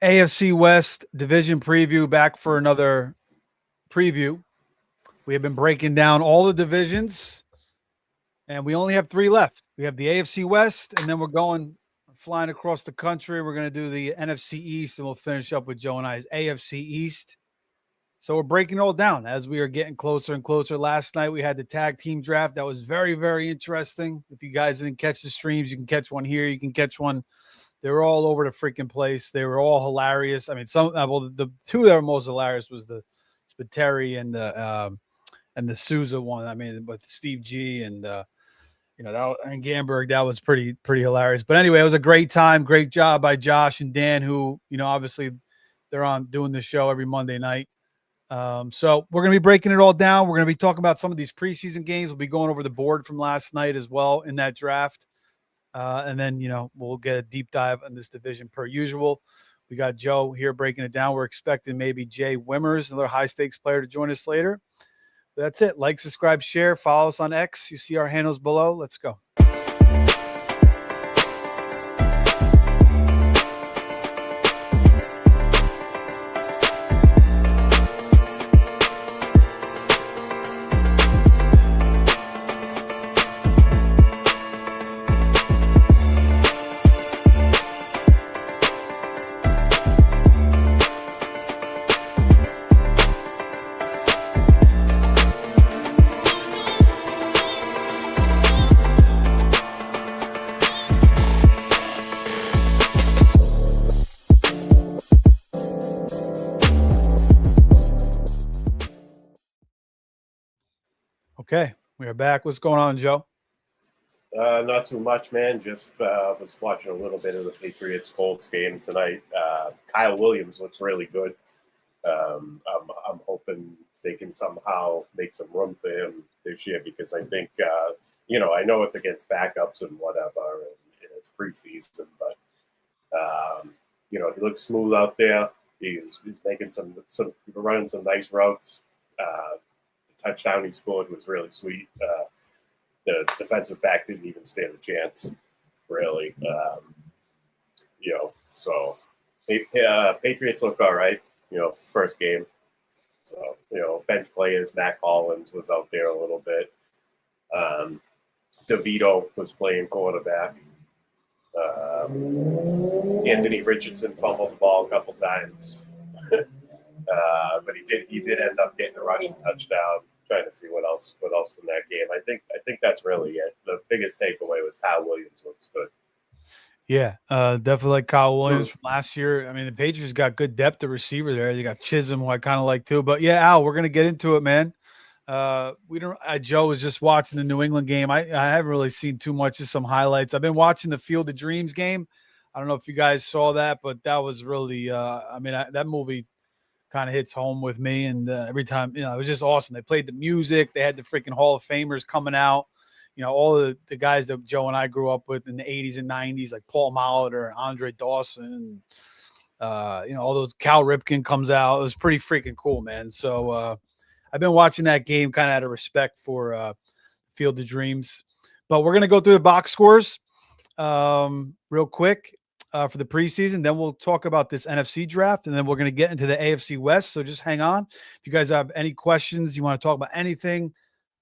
AFC West division preview, back for another preview. We have been breaking down all the divisions, and we only have 3 left. We have the AFC West, and then we're flying across the country. We're going to do the NFC East, and we'll finish up with Joe and I's AFC East. So we're breaking it all down as we are getting closer and closer. Last night we had the tag team draft. That was very, very interesting. If you guys didn't catch the streams, you can catch one here. You can catch one. They were all over the freaking place. They were all hilarious. I mean, the 2 that were most hilarious was the Spiteri and the Souza one. I mean, with Steve G and and Gamberg. That was pretty hilarious. But anyway, it was a great time. Great job by Josh and Dan, who obviously they're on doing the show every Monday night. So we're going to be breaking it all down. We're going to be talking about some of these preseason games. We'll be going over the board from last night as well in that draft. And then, we'll get a deep dive on this division per usual. We got Joe here breaking it down. We're expecting maybe Jay Wimmers, another high-stakes player, to join us later. But that's it. Like, subscribe, share, follow us on X. You see our handles below. Let's go. Okay, we are back. What's going on, Joe? Not too much, man. Just was watching a little bit of the Patriots-Colts game tonight. Kyle Williams looks really good. I'm hoping they can somehow make some room for him this year because I think, I know it's against backups and whatever, and it's preseason, but, he looks smooth out there. He's making running some nice routes. Touchdown he scored was really sweet. The defensive back didn't even stand a chance, really. So Patriots look all right, first game. So, bench players, Mac Hollins was out there a little bit. DeVito was playing quarterback. Anthony Richardson fumbled the ball a couple times. But he did end up getting a rushing touchdown. Trying to see what else from that game. I think that's really it. The biggest takeaway was Kyle Williams looks good. Yeah, definitely like Kyle Williams from last year. I mean, the Patriots got good depth of receiver there. You got Chisholm, who I kind of like too. But yeah, Al, we're gonna get into it, man. Joe was just watching the New England game. I haven't really seen too much, just some highlights. I've been watching the Field of Dreams game. I don't know if you guys saw that, but that was really that movie kind of hits home with me. And every time, it was just awesome. They played the music. They had the freaking Hall of Famers coming out. All the guys that Joe and I grew up with in the 80s and 90s, like Paul Molitor, Andre Dawson, all those. Cal Ripken comes out. It was pretty freaking cool, man. So I've been watching that game kind of out of respect for Field of Dreams. But we're going to go through the box scores real quick. For the preseason. Then we'll talk about this NFC draft, and then we're going to get into the AFC West. So just hang on. If you guys have any questions, you want to talk about anything,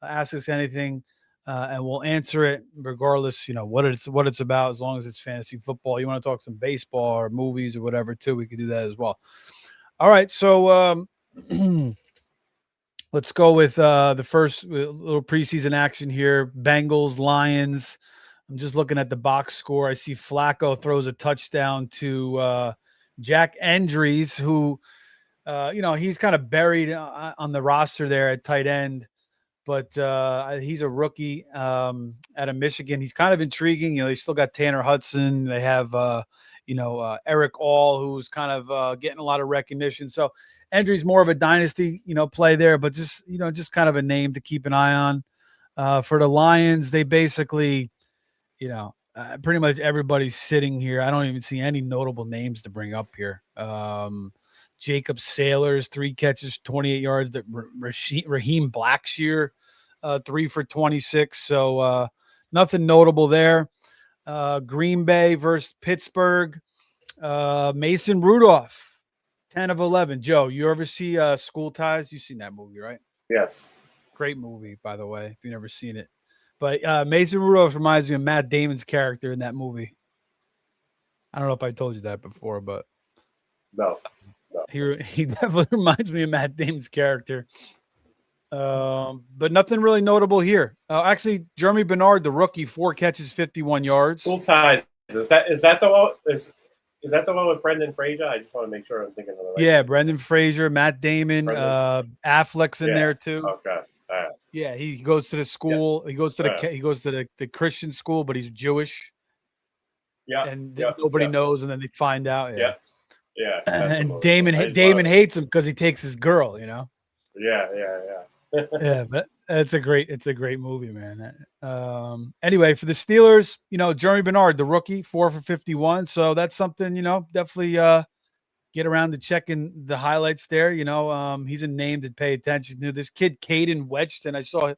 ask us anything, and we'll answer it regardless, what it's about, as long as it's fantasy football. You want to talk some baseball or movies or whatever too, we could do that as well. All right. So let's go with the first little preseason action here. Bengals, Lions. I'm just looking at the box score. I see Flacco throws a touchdown to Jack Andrews, who, he's kind of buried on the roster there at tight end, but he's a rookie out of Michigan. He's kind of intriguing. They still got Tanner Hudson. They have, Eric All, who's kind of getting a lot of recognition. So Andrews more of a dynasty, play there, but just kind of a name to keep an eye on. For the Lions, they basically – pretty much everybody's sitting here. I don't even see any notable names to bring up here. Jacob Sailors, 3 catches, 28 yards. Raheem Blackshear, 3 for 26. So nothing notable there. Green Bay versus Pittsburgh. Mason Rudolph, 10 of 11. Joe, you ever see School Ties? You've seen that movie, right? Yes. Great movie, by the way, if you've never seen it. But Mason Rudolph reminds me of Matt Damon's character in that movie. I don't know if I told you that before, but No. he definitely reminds me of Matt Damon's character. But nothing really notable here. Actually, Jeremy Bernard, the rookie, 4 catches, 51 yards. School Ties. Is that the one? Is that the one with Brendan Fraser? I just want to make sure I'm thinking of the right. Yeah, Brendan Fraser, Matt Damon, Affleck's in there too. Okay. Yeah, he goes to the school. Yeah. He goes to the Christian school, but he's Jewish. Yeah, and nobody knows, and then they find out. Yeah. And Damon hates him because he takes his girl. Yeah. Yeah, but it's a great movie, man. Anyway, for the Steelers, Jeremy Bernard, the rookie, 4 for 51. So that's something, definitely get around to checking the highlights there. He's a name to pay attention to. This kid, Caden Wedgton, I saw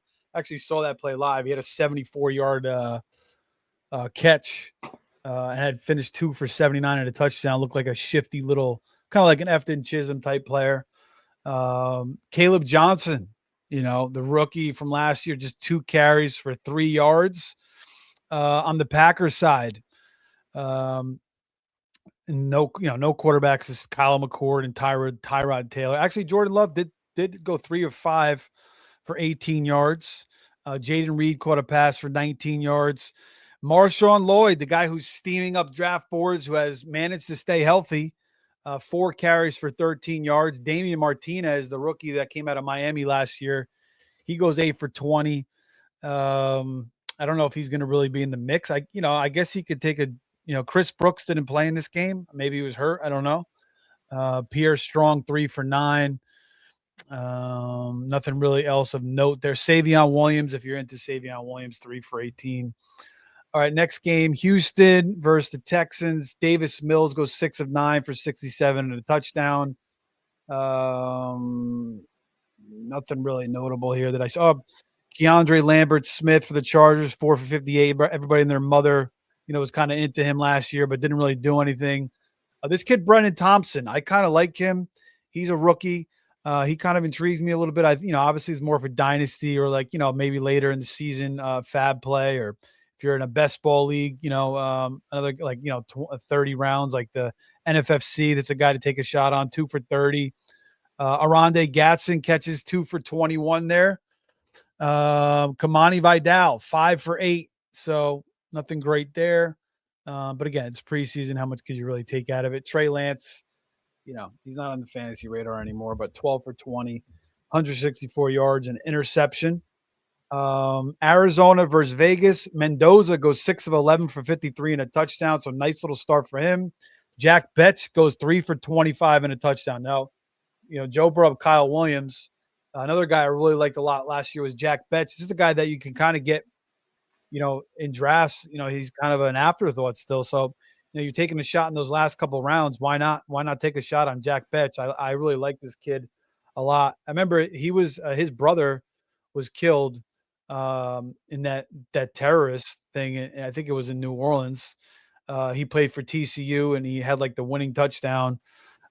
that play live. He had a 74-yard catch and had finished 2 for 79 and a touchdown. Looked like a shifty little, kind of like an Efton Chisholm type player. Caleb Johnson, the rookie from last year, just 2 carries for 3 yards. On the Packers side, no quarterbacks is Kyle McCord and Tyrod Taylor. Actually, Jordan Love did go 3 of 5 for 18 yards. Jaden Reed caught a pass for 19 yards. Marshawn Lloyd, the guy who's steaming up draft boards, who has managed to stay healthy, 4 carries for 13 yards. Damian Martinez, the rookie that came out of Miami last year, he goes 8 for 20. I don't know if he's going to really be in the mix. I guess he could take Chris Brooks didn't play in this game. Maybe he was hurt. I don't know. Pierre Strong, 3 for 9. Nothing really else of note there. Savion Williams, if you're into Savion Williams, 3 for 18. All right, next game, Houston versus the Texans. Davis Mills goes 6 of 9 for 67 and a touchdown. Nothing really notable here that I saw. Keandre Lambert-Smith for the Chargers, 4 for 58. Everybody and their mother, was kind of into him last year, but didn't really do anything. This kid, Brennan Thompson, I kind of like him. He's a rookie. He kind of intrigues me a little bit. Obviously it's more of a dynasty or maybe later in the season fab play, or if you're in a best ball league, another 30 rounds like the NFFC, that's a guy to take a shot on. 2 for 30. Arande Gatson catches 2 for 21 there. Kamani Vidal, 5 for 8. So nothing great there. But again, it's preseason. How much could you really take out of it? Trey Lance, he's not on the fantasy radar anymore, but 12 for 20, 164 yards and interception. Arizona versus Vegas. Mendoza goes 6 of 11 for 53 and a touchdown. So nice little start for him. Jack Betch goes 3 for 25 and a touchdown. Now, Joe brought up Kyle Williams. Another guy I really liked a lot last year was Jack Betch. This is a guy that you can kind of get, in drafts. He's kind of an afterthought still. So, you're taking a shot in those last couple of rounds. Why not take a shot on Jack Betch? I really like this kid a lot. I remember he was his brother was killed in that terrorist thing. And I think it was in New Orleans. He played for TCU and he had the winning touchdown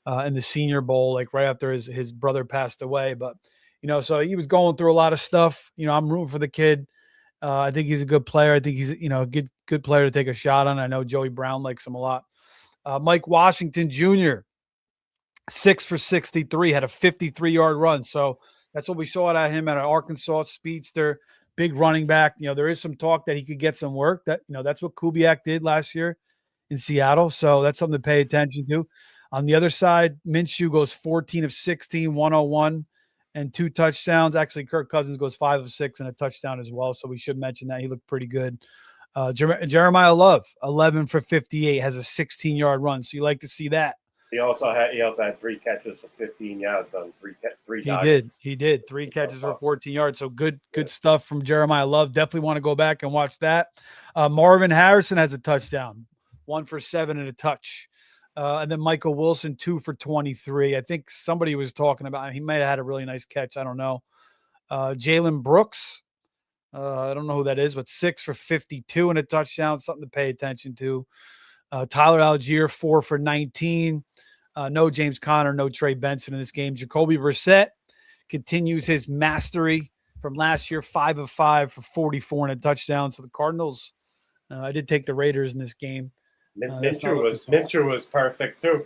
in the Senior Bowl, right after his brother passed away. But, so he was going through a lot of stuff. I'm rooting for the kid. I think he's a good player. I think he's, a good player to take a shot on. I know Joey Brown likes him a lot. Mike Washington Jr., 6 for 63, had a 53-yard run. So that's what we saw out of him at an Arkansas speedster, big running back. There is some talk that he could get some work. That's what Kubiak did last year in Seattle. So that's something to pay attention to. On the other side, Minshew goes 14 of 16, 101 and 2 touchdowns. Actually, Kirk Cousins goes 5 of 6 and a touchdown as well. So we should mention that. He looked pretty good. Jeremiah Love, 11 for 58, has a 16-yard run. So you like to see that. He also had 3 catches for 15 yards on three targets. He did 3 catches for 14 yards. So good stuff from Jeremiah Love. Definitely want to go back and watch that. Marvin Harrison has a touchdown, 1 for 7 and a touch. And then Michael Wilson, 2 for 23. I think somebody was talking about, he might have had a really nice catch. I don't know. Jalen Brooks, I don't know who that is, but 6 for 52 and a touchdown, something to pay attention to. Tyler Algier, 4 for 19. No James Conner, no Trey Benson in this game. Jacoby Brissett continues his mastery from last year, 5 of 5 for 44 and a touchdown. So the Cardinals, I did take the Raiders in this game. Minshew was perfect too.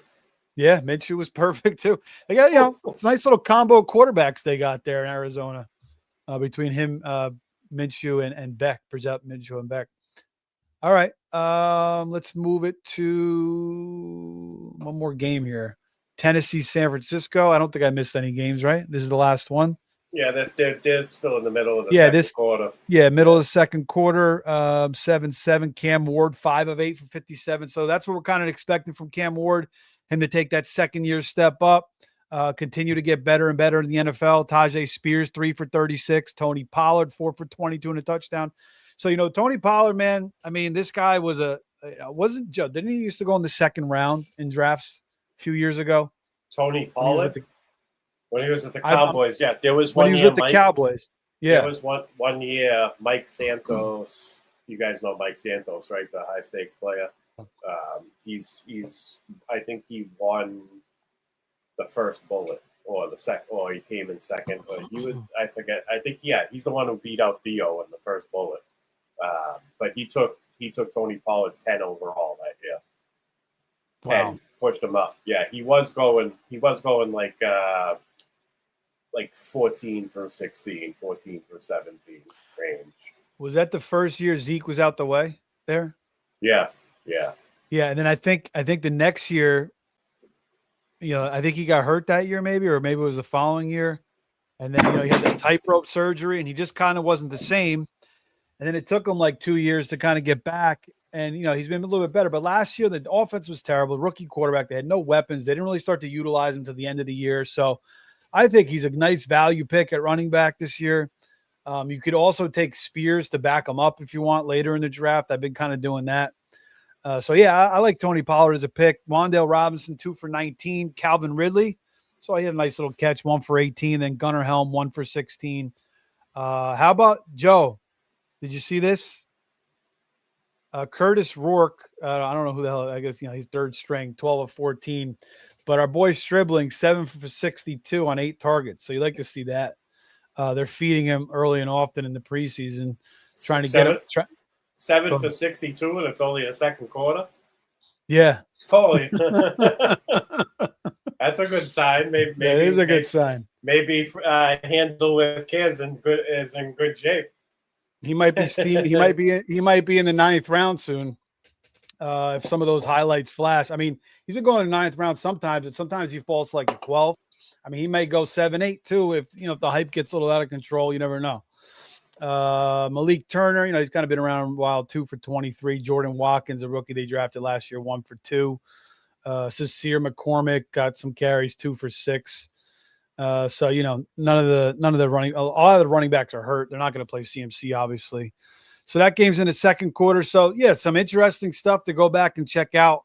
Yeah, Minshew was perfect too. They got, it's a nice little combo of quarterbacks they got there in Arizona between him, Minshew and Beck, Minshew and Beck. All right, let's move it to one more game here. Tennessee, San Francisco. I don't think I missed any games, right? This is the last one. Yeah, they're still in the middle of the second quarter. Yeah, middle of the second quarter, 7-7. Cam Ward, 5 of 8 for 57. So that's what we're kind of expecting from Cam Ward, him to take that second-year step up, continue to get better and better in the NFL. Tajay Spears, 3 for 36. Tony Pollard, 4 for 22 and a touchdown. So, Tony Pollard, man, I mean, this guy was wasn't Joe. Didn't he used to go in the second round in drafts a few years ago? Tony Pollard? When he was at the Cowboys, there was one year. When he was with the Cowboys, there was one year. Mike Santos, you guys know Mike Santos, right? The high stakes player. He's. I think he won the first bullet or the second, or he came in second. But he was. I forget. I think he's the one who beat out Theo in the first bullet. But he took Tony Pollard 10 overall that year. 10 wow. Pushed him up. Yeah, he was going like 14 through 16, 14 through 17 range. Was that the first year Zeke was out the way there? Yeah. And then I think the next year, I think he got hurt that year maybe, or maybe it was the following year. And then, he had that tightrope surgery and he just kind of wasn't the same. And then it took him like 2 years to kind of get back. And, he's been a little bit better. But last year, the offense was terrible. Rookie quarterback, they had no weapons. They didn't really start to utilize him to the end of the year. So I think he's a nice value pick at running back this year. You could also take Spears to back him up if you want later in the draft. I've been kind of doing that. I like Tony Pollard as a pick. Wan'Dale Robinson, 2 for 19. Calvin Ridley. So he had a nice little catch, 1 for 18. Then Gunnar Helm, 1 for 16. How about Joe? Did you see this? Curtis Rourke, I don't know who the hell, I guess, he's third string, 12 of 14. But our boy Stribling, 7 for 62 on 8 targets. So you like to see that. They're feeding him early and often in the preseason, trying to get him. 7 for 62, and it's only the second quarter? Yeah. Holy. That's a good sign. Maybe it is a good sign. Maybe handle with Kaz is in good shape. He might be steamed. He might be in the 9th round soon. If some of those highlights flash. I mean, he's been going in the 9th round sometimes, and sometimes he falls to like the 12th. I mean, he may go 7-8 too if the hype gets a little out of control. You never know. Malik Turner, he's kind of been around a while, 2 for 23. Jordan Watkins, a rookie they drafted last year, 1 for 2. Sincere McCormick got some carries, 2 for 6. None of the running, a lot of the running backs are hurt. They're not going to play CMC, obviously. So that game's in the second quarter. So yeah, some interesting stuff to go back and check out.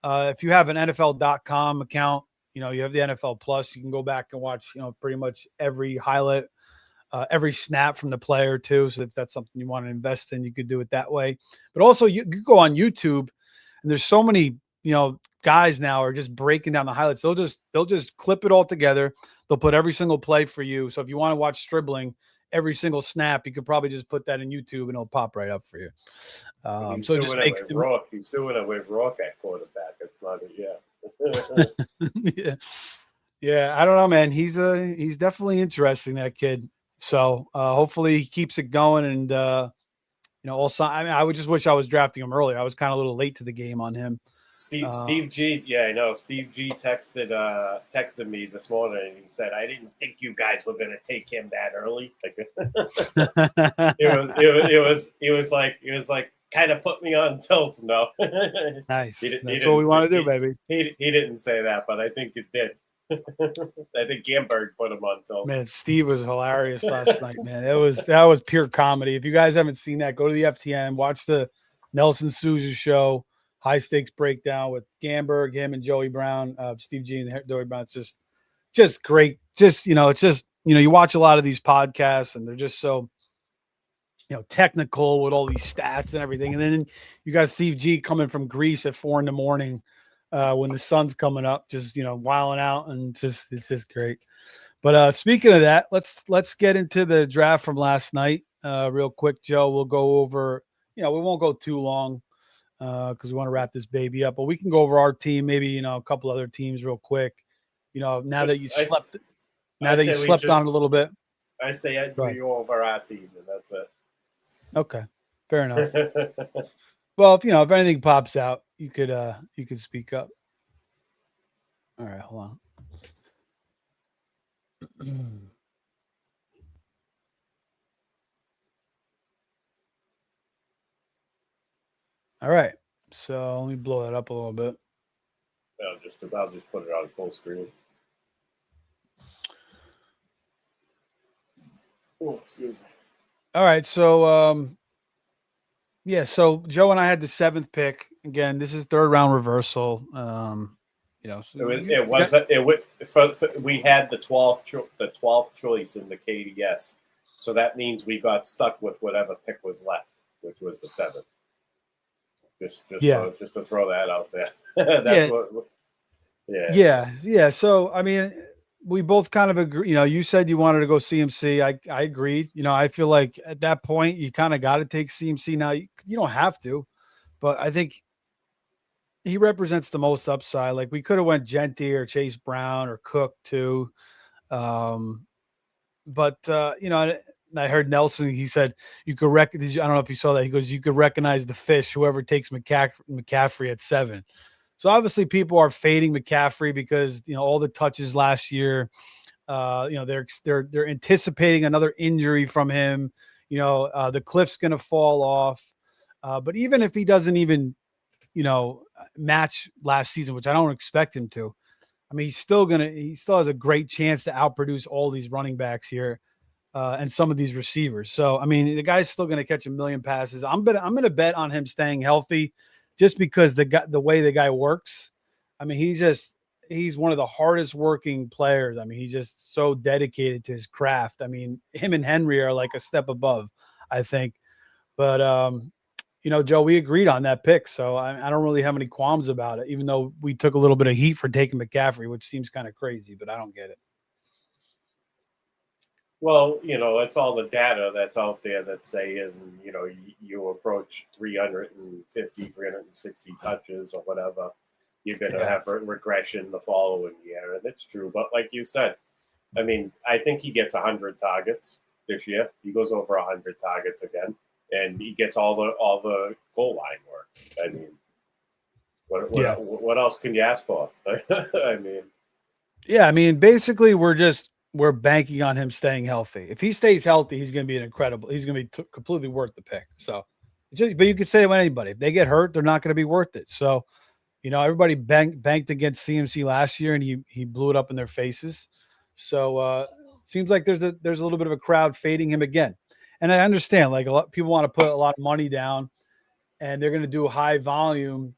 If you have an NFL.com account, you have the NFL Plus, you can go back and watch, pretty much every highlight, every snap from the player too. So if that's something you want to invest in, you could do it that way. But also you could go on YouTube, and there's so many, guys now are just breaking down the highlights. They'll just clip it all together. They'll put every single play for you. So if you want to watch Stribling every single snap, you could probably just put that in YouTube and it'll pop right up for you. He's doing it with Rourke at quarterback. It's not Yeah. I don't know, man. He's definitely interesting, that kid. So hopefully he keeps it going. And also, I would just wish I was drafting him earlier. I was kind of a little late to the game on him. Steve G. Yeah, I know. Steve G. texted me this morning, and he said, "I didn't think you guys were going to take him that early." Like, it was like kind of put me on tilt. No, nice. That's what we want to do, baby. He didn't say that, but I think it did. I think Gamberg put him on tilt. Man, Steve was hilarious last night, man. That was pure comedy. If you guys haven't seen that, go to the FTN, watch the Nelson Sousa show. High stakes breakdown with Gamberg, him and Joey Brown, Steve G and Joey Brown. It's just great. You watch a lot of these podcasts and they're just so technical with all these stats and everything. And then you got Steve G coming from Greece at 4 a.m. When the sun's coming up, just wilding out, and it's just great. But speaking of that, let's get into the draft from last night real quick, Joe. We'll go over. We won't go too long because we want to wrap this baby up. But we can go over our team, maybe a couple other teams real quick. Now that you slept on it a little bit. I say I'd go over our team, and that's it. Okay, fair enough. Well, if anything pops out, you could speak up. All right, hold on. All right, so let me blow that up a little bit. I'll just put it on full screen. Oh, excuse me. All right, so so Joe and I had the 7th pick. Again, this is 3rd round reversal. We had the 12th choice in the KDS, so that means we got stuck with whatever pick was left, which was the 7th. Just to throw that out there. So I mean, we both kind of agree. You said you wanted to go CMC. I agreed. I feel like at that point you kind of got to take CMC. Now you don't have to, but I think he represents the most upside. Like we could have went Genty or Chase Brown or Cook too. But I heard Nelson, he said you could I don't know if you saw that. He goes, you could recognize the fish, whoever takes McCaffrey at 7. So obviously people are fading McCaffrey because, all the touches last year, they're anticipating another injury from him. The cliff's going to fall off. But even if he doesn't even, match last season, which I don't expect him to, I mean, he still has a great chance to outproduce all these running backs here. And some of these receivers. So, I mean, the guy's still going to catch a million passes. I'm going to bet on him staying healthy just because the way the guy works. I mean, he's one of the hardest working players. I mean, he's just so dedicated to his craft. I mean, him and Henry are like a step above, I think. But, Joe, we agreed on that pick. So I don't really have any qualms about it, even though we took a little bit of heat for taking McCaffrey, which seems kind of crazy, but I don't get it. Well, it's all the data that's out there that's saying, you approach 350, 360 touches or whatever, you're going to have a regression the following year. And it's true. But like you said, I mean, I think he gets 100 targets this year. He goes over 100 targets again, and he gets all the goal line work. I mean, what else can you ask for? I mean, basically we're banking on him staying healthy. If he stays healthy, he's going to be he's going to be completely worth the pick. So, but you could say with anybody, if they get hurt, they're not going to be worth it. So, everybody banked against CMC last year and he blew it up in their faces. So, seems like there's a little bit of a crowd fading him again. And I understand, like a lot of people want to put a lot of money down and they're going to do high volume.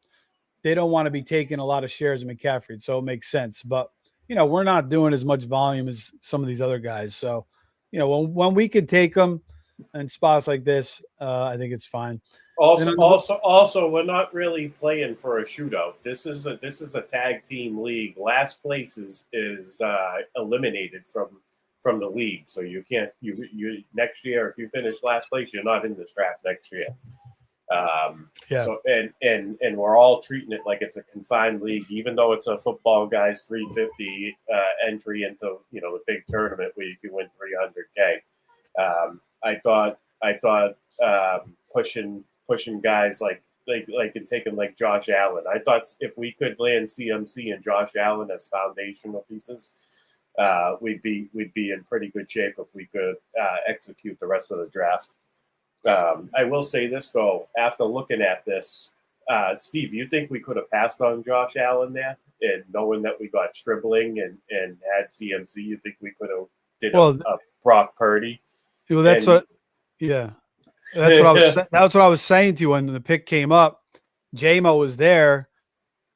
They don't want to be taking a lot of shares of McCaffrey. So it makes sense. But we're not doing as much volume as some of these other guys. So, when we could take them in spots like this, I think it's fine. Also, we're not really playing for a shootout. This is a tag team league. Last place is eliminated from the league. So you can't you next year if you finish last place, you're not in this draft next year. So and we're all treating it like it's a confined league, even though it's a football guys 350 entry into the big tournament where you can win 300K. I thought pushing guys like and taking like Josh Allen. I thought if we could land CMC and Josh Allen as foundational pieces, we'd be in pretty good shape if we could execute the rest of the draft. I will say this, though, after looking at this, Steve, you think we could have passed on Josh Allen there? And knowing that we got Stribling and had CMC, you think we could have did a Brock Purdy? Well, that's what I was saying to you when the pick came up. J-Mo was there,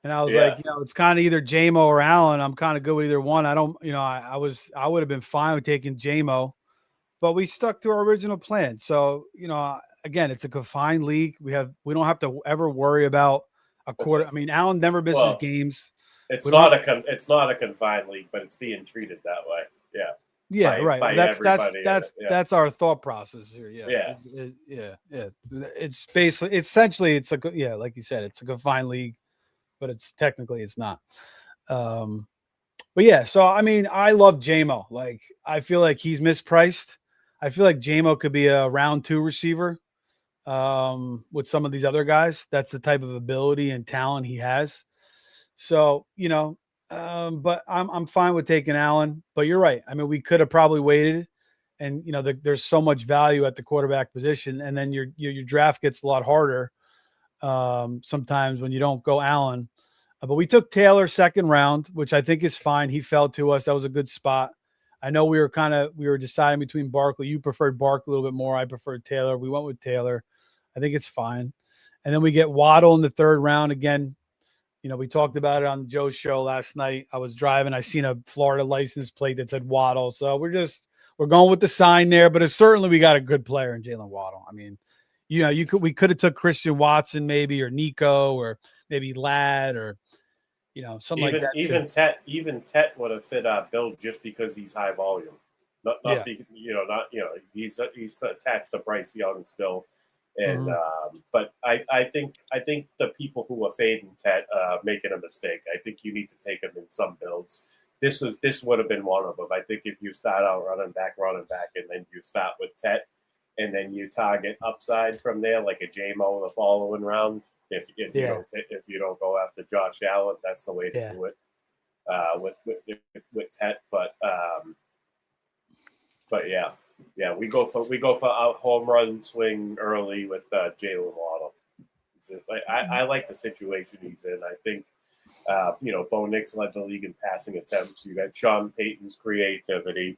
and I was like, it's kind of either J-Mo or Allen. I'm kind of good with either one. I don't, I would have been fine with taking J-Mo. but we stuck to our original plan. So, again, it's a confined league. We don't have to ever worry about a quarter. I mean, Allen never misses games. It's not a confined league, but it's being treated that way. Yeah. Yeah, right. By That's our thought process here. Yeah. It's basically, essentially, like you said, it's a confined league, but technically it's not. But yeah, so I mean, I love JMO. Like, I feel like he's mispriced. I feel like JMO could be a round 2 receiver with some of these other guys. That's the type of ability and talent he has. So, but I'm fine with taking Allen. But you're right. I mean, we could have probably waited, and there's so much value at the quarterback position, and then your draft gets a lot harder sometimes when you don't go Allen. But we took Taylor second round, which I think is fine. He fell to us. That was a good spot. I know we were deciding between Barkley. You preferred Barkley a little bit more. I preferred Taylor. We went with Taylor. I think it's fine. And then we get Waddle in the third round again. We talked about it on Joe's show last night. I was driving. I seen a Florida license plate that said Waddle. So we're going with the sign there, but certainly we got a good player in Jalen Waddle. I mean, we could have took Christian Watson maybe, or Nico, or maybe Ladd, or something like that. Even Tet would have fit our build just because he's high volume. He's attached to Bryce Young still. And but I think the people who are fading Tet making a mistake. I think you need to take him in some builds. This would have been one of them. I think if you start out running back, and then you start with Tet, and then you target upside from there, like a JMO in the following round. If you don't go after Josh Allen, that's the way to do it with Tet. But yeah, we go for a home run swing early with Jalen Waddle. I like the situation he's in. I think Bo Nix led the league in passing attempts. You got Sean Payton's creativity.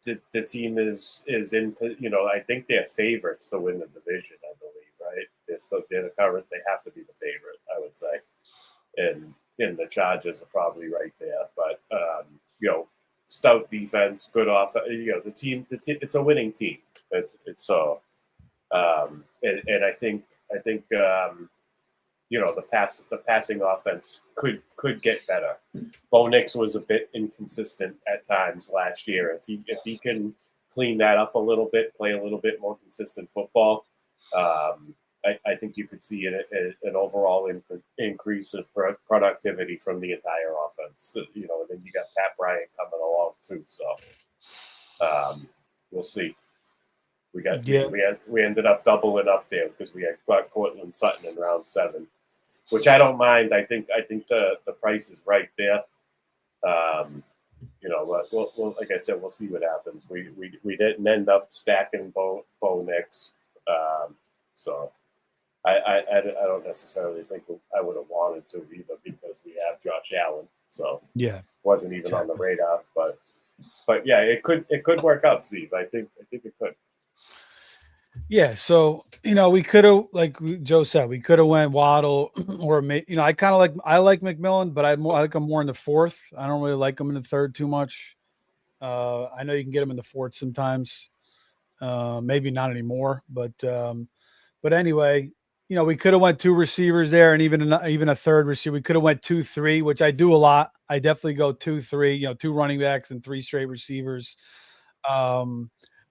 The team is in. I think they're favorites to win the division. I believe, right? They're the current. They have to be the favorite, I would say. And the Chargers are probably right there, but stout defense, good offense. The team. It's a winning team. And I think the passing offense could get better. Bo Nix was a bit inconsistent at times last year. If he can clean that up a little bit, play a little bit more consistent football, I think you could see an overall increase of productivity from the entire offense. And then you got Pat Bryant coming along too. So we'll see. We ended up doubling up there because we got Cortland Sutton in round 7, which I don't mind. I think the price is right there. Well, like I said, we'll see what happens. We didn't end up stacking Bo Nix, so I don't necessarily think I would have wanted to either because we have Josh Allen. So wasn't even on the radar. But yeah, it could work out, Steve. I think it could. Yeah, so we could have, like Joe said, we could have went Waddle, or I like McMillan, but I like him more in the 4th. I don't really like him in the 3rd too much. I know you can get him in the 4th sometimes, maybe not anymore, but anyway, we could have went 2 receivers there, and even a 3rd receiver. We could have went 2-3, which I do a lot. I definitely go 2-3. 2 running backs and 3 straight receivers.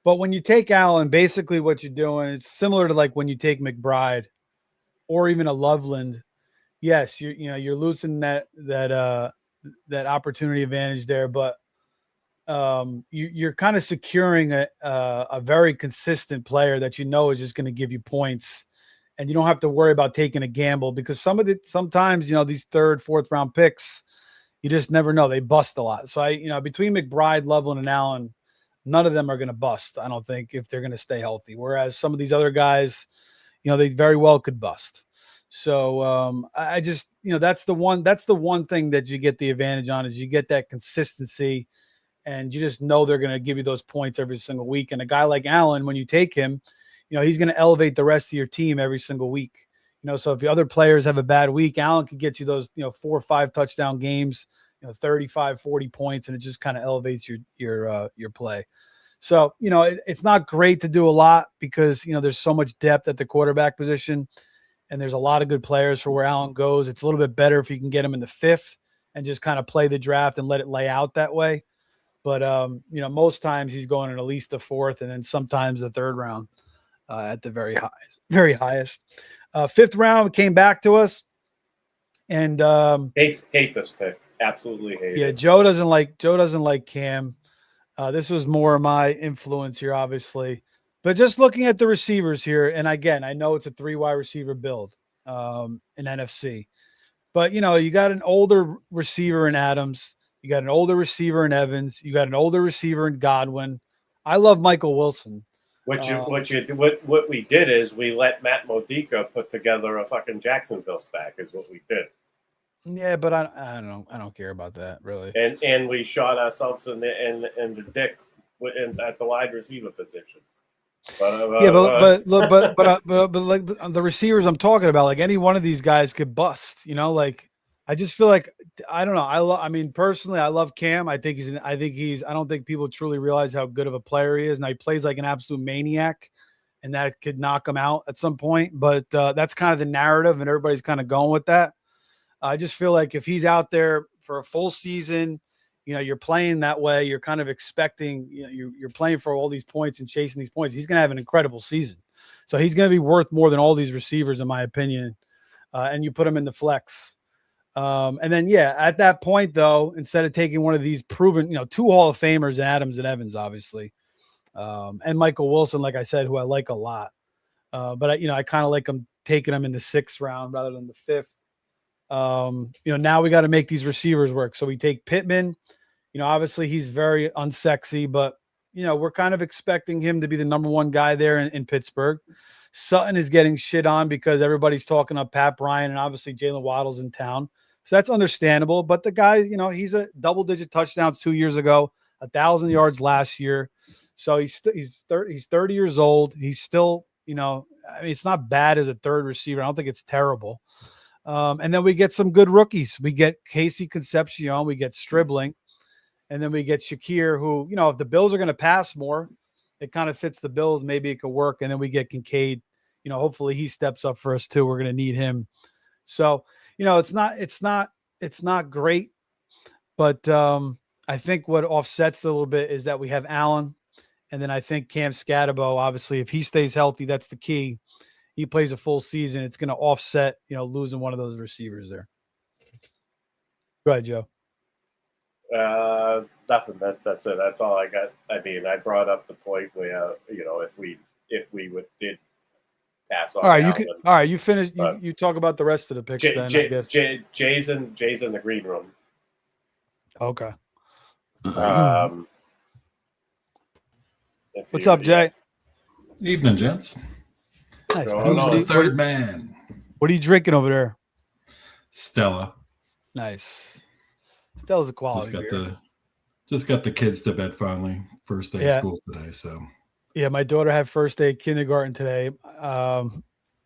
But when you take Allen, basically what you're doing, it's similar to like when you take McBride or even a Loveland. Yes, you're losing that opportunity advantage there, but you're kind of securing a very consistent player that is just going to give you points, and you don't have to worry about taking a gamble, because sometimes these 3rd, 4th round picks, you just never know, they bust a lot. So between McBride, Loveland, and Allen, none of them are going to bust, I don't think, if they're going to stay healthy. Whereas some of these other guys, they very well could bust. So I just, that's the one thing that you get the advantage on, is you get that consistency, and you just know they're going to give you those points every single week. And a guy like Allen, when you take him, he's going to elevate the rest of your team every single week. So if the other players have a bad week, Allen could get you those, 4 or 5 touchdown games, 35, 40 points, and it just kind of elevates your play. So, it's not great to do a lot because, there's so much depth at the quarterback position and there's a lot of good players for where Allen goes. It's a little bit better if you can get him in the 5th and just kind of play the draft and let it lay out that way. But, most times he's going in at least the 4th and then sometimes the 3rd round at the very highest. 5th round came back to us. And hate this pick. Absolutely hate it. Joe doesn't like Cam. This was more my influence here, obviously. But just looking at the receivers here, and again, I know it's a 3 wide receiver build in NFC. But, you got an older receiver in Adams. You got an older receiver in Evans. You got an older receiver in Godwin. I love Michael Wilson. What we did is we let Matt Modica put together a fucking Jacksonville stack is what we did. Yeah, but I don't care about that really. And we shot ourselves in the dick at the wide receiver position. But like the receivers I'm talking about, like any one of these guys could bust. Like I just feel like I don't know. I mean, personally, I love Cam. I don't think people truly realize how good of a player he is. Now he plays like an absolute maniac, and that could knock him out at some point. But that's kind of the narrative, and everybody's kind of going with that. I just feel like if he's out there for a full season, you're playing that way. You're kind of expecting, you're playing for all these points and chasing these points. He's going to have an incredible season. So he's going to be worth more than all these receivers, in my opinion. And you put him in the flex. And then, at that point, though, instead of taking one of these proven, 2 Hall of Famers, Adams and Evans, obviously, and Michael Wilson, like I said, who I like a lot. But I kind of like him taking him in the 6th round rather than the 5th. Now we got to make these receivers work. So we take Pittman. Obviously he's very unsexy, but we're kind of expecting him to be the number 1 guy there in Pittsburgh. Sutton is getting shit on because everybody's talking up Pat Bryant, and obviously Jalen Waddle's in town. So that's understandable. But the guy, he's a double-digit touchdowns 2 years ago, 1,000 yards last year. So he's 30 years old. He's still, it's not bad as a 3rd receiver. I don't think it's terrible. And then we get some good rookies. We get Casey Concepcion. We get Stribling. And then we get Shakir, who, if the Bills are going to pass more, it kind of fits the Bills. Maybe it could work. And then we get Kincaid. Hopefully he steps up for us too. We're going to need him. So, it's not great. But I think what offsets a little bit is that we have Allen. And then I think Cam Scatterbo, obviously, if he stays healthy, that's the key. He plays a full season. It's going to offset, losing one of those receivers there. Go ahead, Joe. Nothing. That's it. That's all I got. I mean, I brought up the point where if we did pass on. All right, you finish. You talk about the rest of the picks. Then I guess Jay's in the green room. Okay. What's up, Jay? Evening, gents. Nice. Who's the 3rd man? What are you drinking over there? Stella. Nice. Stella's a quality beer. Just got the kids to bed finally. First day of school today, so. Yeah, my daughter had first day of kindergarten today.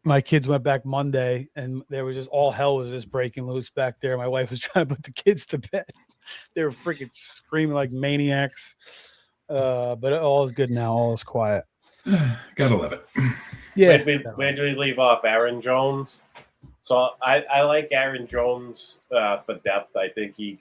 My kids went back Monday, and there was just all hell was just breaking loose back there. My wife was trying to put the kids to bed. They were freaking screaming like maniacs. But all is good now. All is quiet. Gotta love it. Yeah. Where do we leave off? Aaron Jones. So I like Aaron Jones for depth. I think he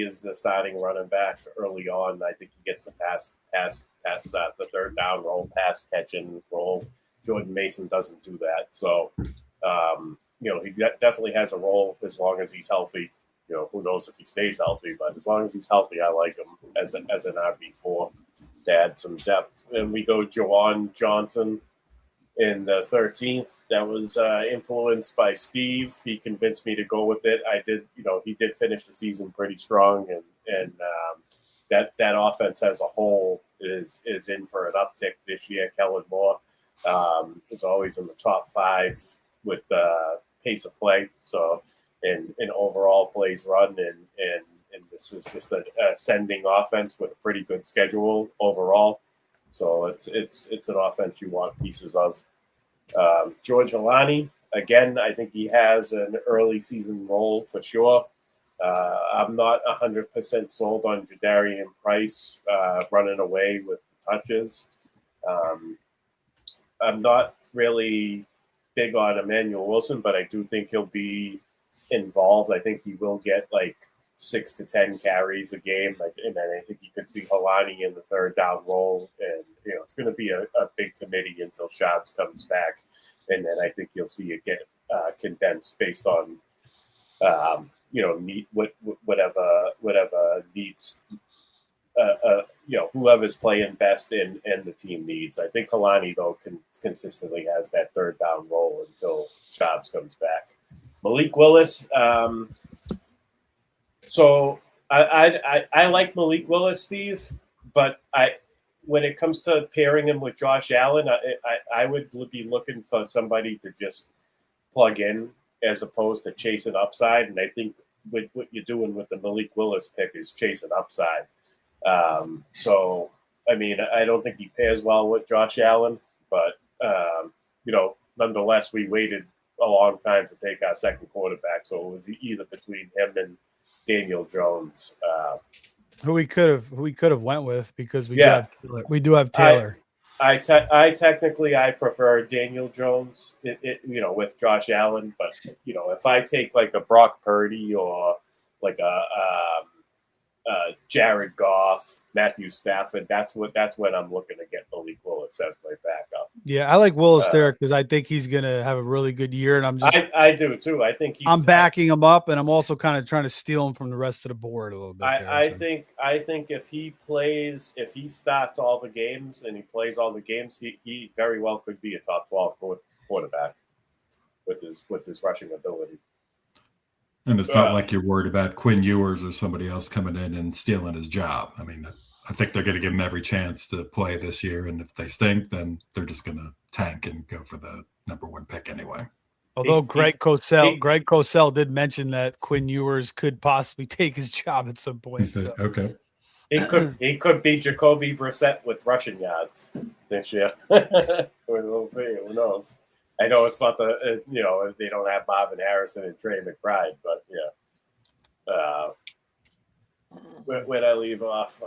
is the starting running back early on. I think he gets the pass the 3rd down role, pass catching role. Jordan Mason doesn't do that. So he definitely has a role as long as he's healthy. Who knows if he stays healthy, but as long as he's healthy, I like him as an RB4 to add some depth. And we go Jawan Johnson in the 13th. That was influenced by Steve. He convinced me to go with it. I did, he did finish the season pretty strong, and that offense as a whole is in for an uptick this year. Kellen Moore is always in the top 5 with pace of play. So in overall plays run, and this is just an ascending offense with a pretty good schedule overall. So it's an offense you want pieces of. George Alani, again, I think he has an early season role for sure. I'm not 100% sold on Jadarian Price running away with the touches. I'm not really big on Emmanuel Wilson, but I do think he'll be involved. I think he will get like 6 to 10 carries a game, and then I think you could see Holani in the third down role, and it's going to be a big committee until Shabs comes back, and then I think you'll see it get condensed based on whatever needs. Whoever's playing best and the team needs. I think Kalani, though, consistently has that third down role until Shabs comes back. Malik Willis. So I like Malik Willis, Steve, but when it comes to pairing him with Josh Allen, I would be looking for somebody to just plug in as opposed to chasing upside. And I think what you're doing with the Malik Willis pick is chasing upside. So, I mean, I don't think he pairs well with Josh Allen, but, nonetheless, we waited a long time to take our second quarterback. So it was either between him and Daniel Jones. Who we could have went with because we do have Taylor. I technically prefer Daniel Jones, with Josh Allen, but if I take like a Brock Purdy or like a Jared Goff, Matthew Stafford, that's when I'm looking to get Malik Willis as my backup. Yeah, I like Willis there because I think he's gonna have a really good year, and I do too. I think I'm backing him up, and I'm also kind of trying to steal him from the rest of the board a little bit. I think if he starts all the games and he plays all the games, he very well could be a top 12 quarterback with his rushing ability. And it's not like you're worried about Quinn Ewers or somebody else coming in and stealing his job. I mean, I think they're going to give him every chance to play this year. And if they stink, then they're just going to tank and go for the number 1 pick anyway. Although Greg Cosell did mention that Quinn Ewers could possibly take his job at some point. So. Okay. He could be Jacoby Brissett with rushing yards this year. We'll see. Who knows? I know it's not they don't have Marvin Harrison and Trey McBride, but where'd I leave off?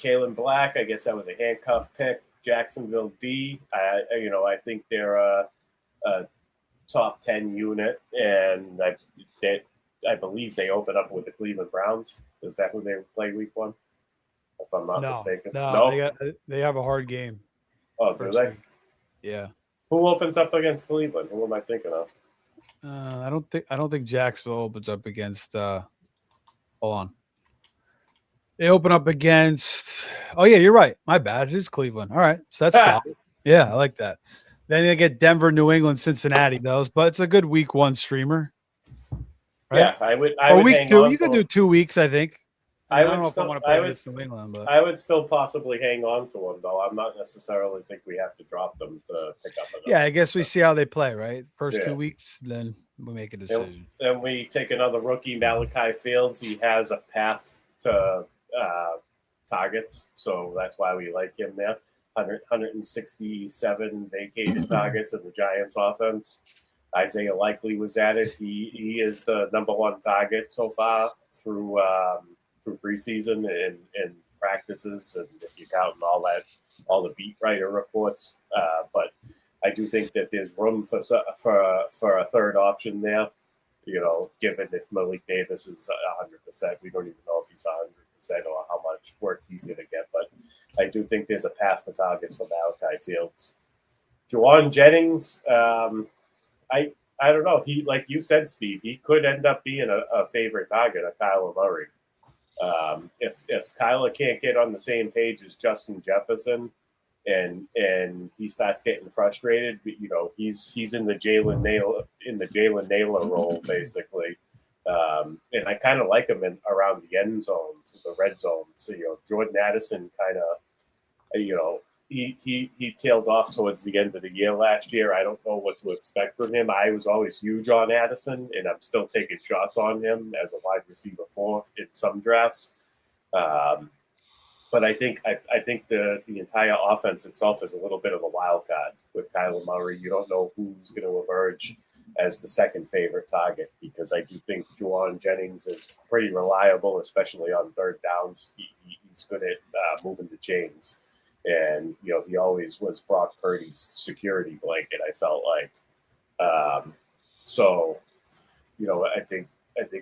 Kalen Black, I guess that was a handcuff pick. Jacksonville D, I think they're a top 10 unit, and I believe they open up with the Cleveland Browns. Is that who they play week 1? If I'm not mistaken. No, they have a hard game. Oh, do they? Yeah. Who opens up against Cleveland? Who am I thinking of? I don't think Jacksonville opens up against. Hold on. They open up against. Oh yeah, you're right. My bad. It is Cleveland. All right, so that's solid. Yeah, I like that. Then they get Denver, New England, Cincinnati. Those, but it's a good week 1 streamer. Right? Yeah, I would. Week 2. You could do 2 weeks, I think. I don't know if I want to play against New England, but I would still possibly hang on to them, though. I'm not necessarily think we have to drop them to pick up another. Yeah, I guess we see how they play, right? First 2 weeks, then we make a decision. Then we take another rookie, Malachi Fields. He has a path to targets, so that's why we like him there. 167 vacated targets in the Giants offense. Isaiah Likely was added. He is the number 1 target so far through preseason and practices, and if you count all the beat writer reports. But I do think that there's room for a third option there. Given if Malik Davis is 100%, we don't even know if he's 100% or how much work he's going to get. But I do think there's a path for targets for Malachi Fields. Juwan Jennings, I don't know. He, like you said, Steve, he could end up being a favorite target of Kyler Murray. If Kyler can't get on the same page as Justin Jefferson, and he starts getting frustrated, he's in the Jalen Naylor role basically, and I kind of like him around the end zones, the red zones. Jordan Addison kind of, he tailed off towards the end of the year last year. I don't know what to expect from him. I was always huge on Addison, and I'm still taking shots on him as a wide receiver 4 in some drafts. But I think the entire offense itself is a little bit of a wild card with Kyler Murray. You don't know who's going to emerge as the second favorite target, because I do think Juwan Jennings is pretty reliable, especially on third downs. He's good at moving the chains. And, he always was Brock Purdy's security blanket, I felt like. So, I think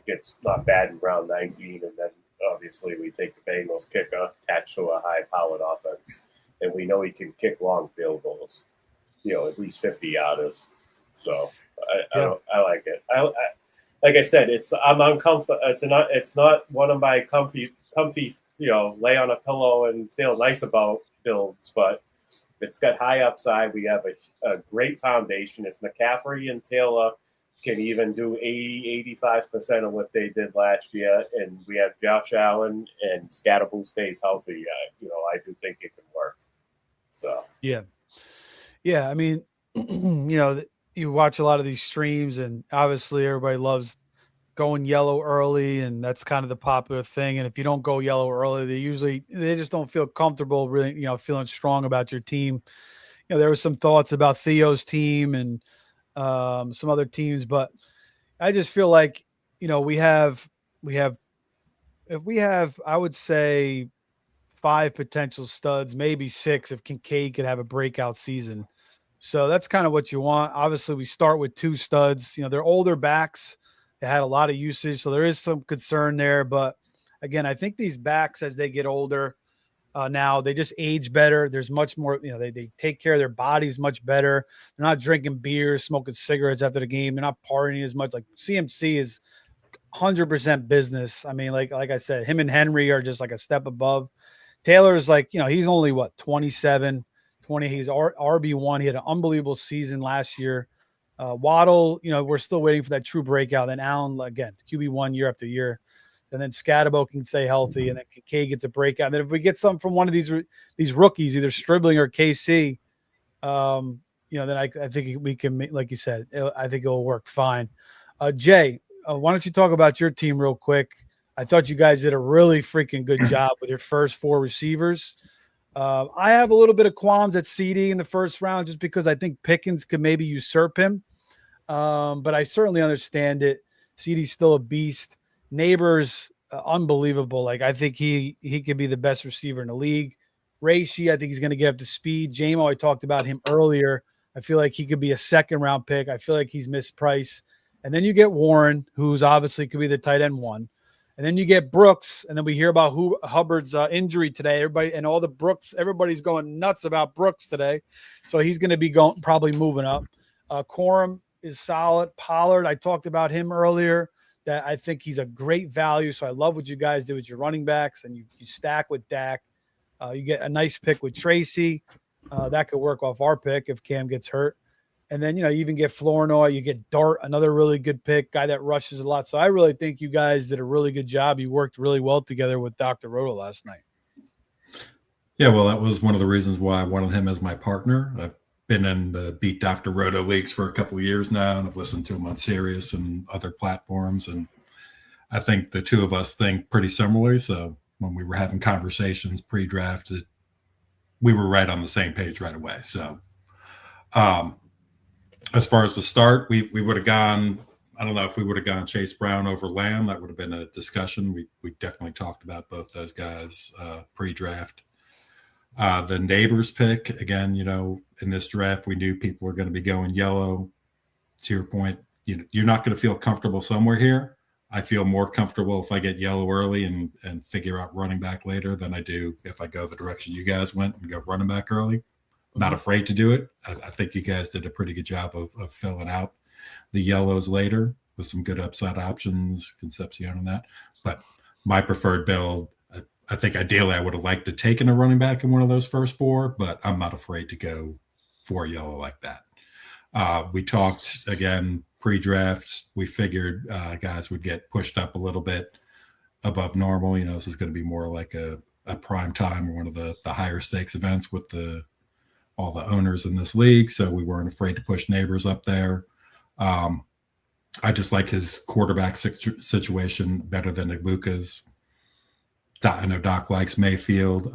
it's not bad in round 19. And then obviously we take the Bengals kicker attached to a high-powered offense. And we know he can kick long field goals, at least 50-yarders. So I like it. I like I said, I'm uncomfortable. It's not one of my comfy, lay on a pillow and feel nice about builds, but it's got high upside. We have a great foundation. If McCaffrey and Taylor can even do 85% of what they did last year, and we have Josh Allen and Scatterboo stays healthy, I do think it can work. So yeah. I mean, you watch a lot of these streams, and obviously everybody loves going yellow early, and that's kind of the popular thing. And if you don't go yellow early, they just don't feel comfortable really, feeling strong about your team. There was some thoughts about Theo's team and some other teams, but I just feel like, we have, I would say 5 potential studs, maybe 6 if Kincaid could have a breakout season. So that's kind of what you want. Obviously, we start with 2 studs. They're older backs. They had a lot of usage, so there is some concern there. But again, I think these backs, as they get older, now they just age better. There's much more, they take care of their bodies much better. They're not drinking beers, smoking cigarettes after the game. They're not partying as much. Like CMC is 100% business. I mean, like I said, him and Henry are just like a step above. Taylor's like, he's only 27, 20. He's RB1. He had an unbelievable season last year. Waddle, we're still waiting for that true breakout. Then Allen, again, QB1 year after year. And then Scatterbo can stay healthy, and then Kincaid gets a breakout. And then if we get something from one of these rookies, either Stribling or KC, then I think we can, like you said, I think it'll work fine. Jay, why don't you talk about your team real quick? I thought you guys did a really freaking good job with your first 4 receivers. I have a little bit of qualms at CD in the first round just because I think Pickens could maybe usurp him. But I certainly understand it. CD's still a beast. Neighbors, unbelievable. Like, I think he could be the best receiver in the league. Reishi, I think he's going to get up to speed. Jamo, I talked about him earlier. I feel like he could be a second-round pick. I feel like he's mispriced. And then you get Warren, who's obviously could be the tight end 1. And then you get Brooks, and then we hear about Hubbard's injury today. Everybody's going nuts about Brooks today. So he's going to be probably moving up. Corum is solid. Pollard, I talked about him earlier, that I think he's a great value. So I love what you guys did with your running backs, and you stack with Dak. You get a nice pick with Tracy. That could work off our pick if Cam gets hurt. And then, you even get Flournoy, you get Dart, another really good pick, guy that rushes a lot. So I really think you guys did a really good job. You worked really well together with Dr. Roto last night. Yeah, well, that was one of the reasons why I wanted him as my partner. I've been in the Beat Dr. Roto leagues for a couple of years now, and I've listened to him on Sirius and other platforms. And I think the two of us think pretty similarly. So when we were having conversations pre-draft, we were right on the same page right away. So, as far as the start, we would have gone, I don't know if we would have gone Chase Brown over Lamb. That would have been a discussion. We definitely talked about both those guys pre-draft. The Neighbors pick, again, in this draft, we knew people were going to be going yellow. To your point, you're not going to feel comfortable somewhere here. I feel more comfortable if I get yellow early and figure out running back later than I do if I go the direction you guys went and go running back early. Not afraid to do it. I think you guys did a pretty good job of filling out the yellows later with some good upside options, Concepcion and that. But my preferred build, I think ideally I would have liked to taken a running back in one of those first 4, but I'm not afraid to go 4 yellow like that. We talked, again, pre-drafts. We figured guys would get pushed up a little bit above normal. This is going to be more like a prime time or one of the higher stakes events with all the owners in this league, so we weren't afraid to push Neighbors up there. I just like his quarterback situation better than Ibuka's. I know Doc likes Mayfield.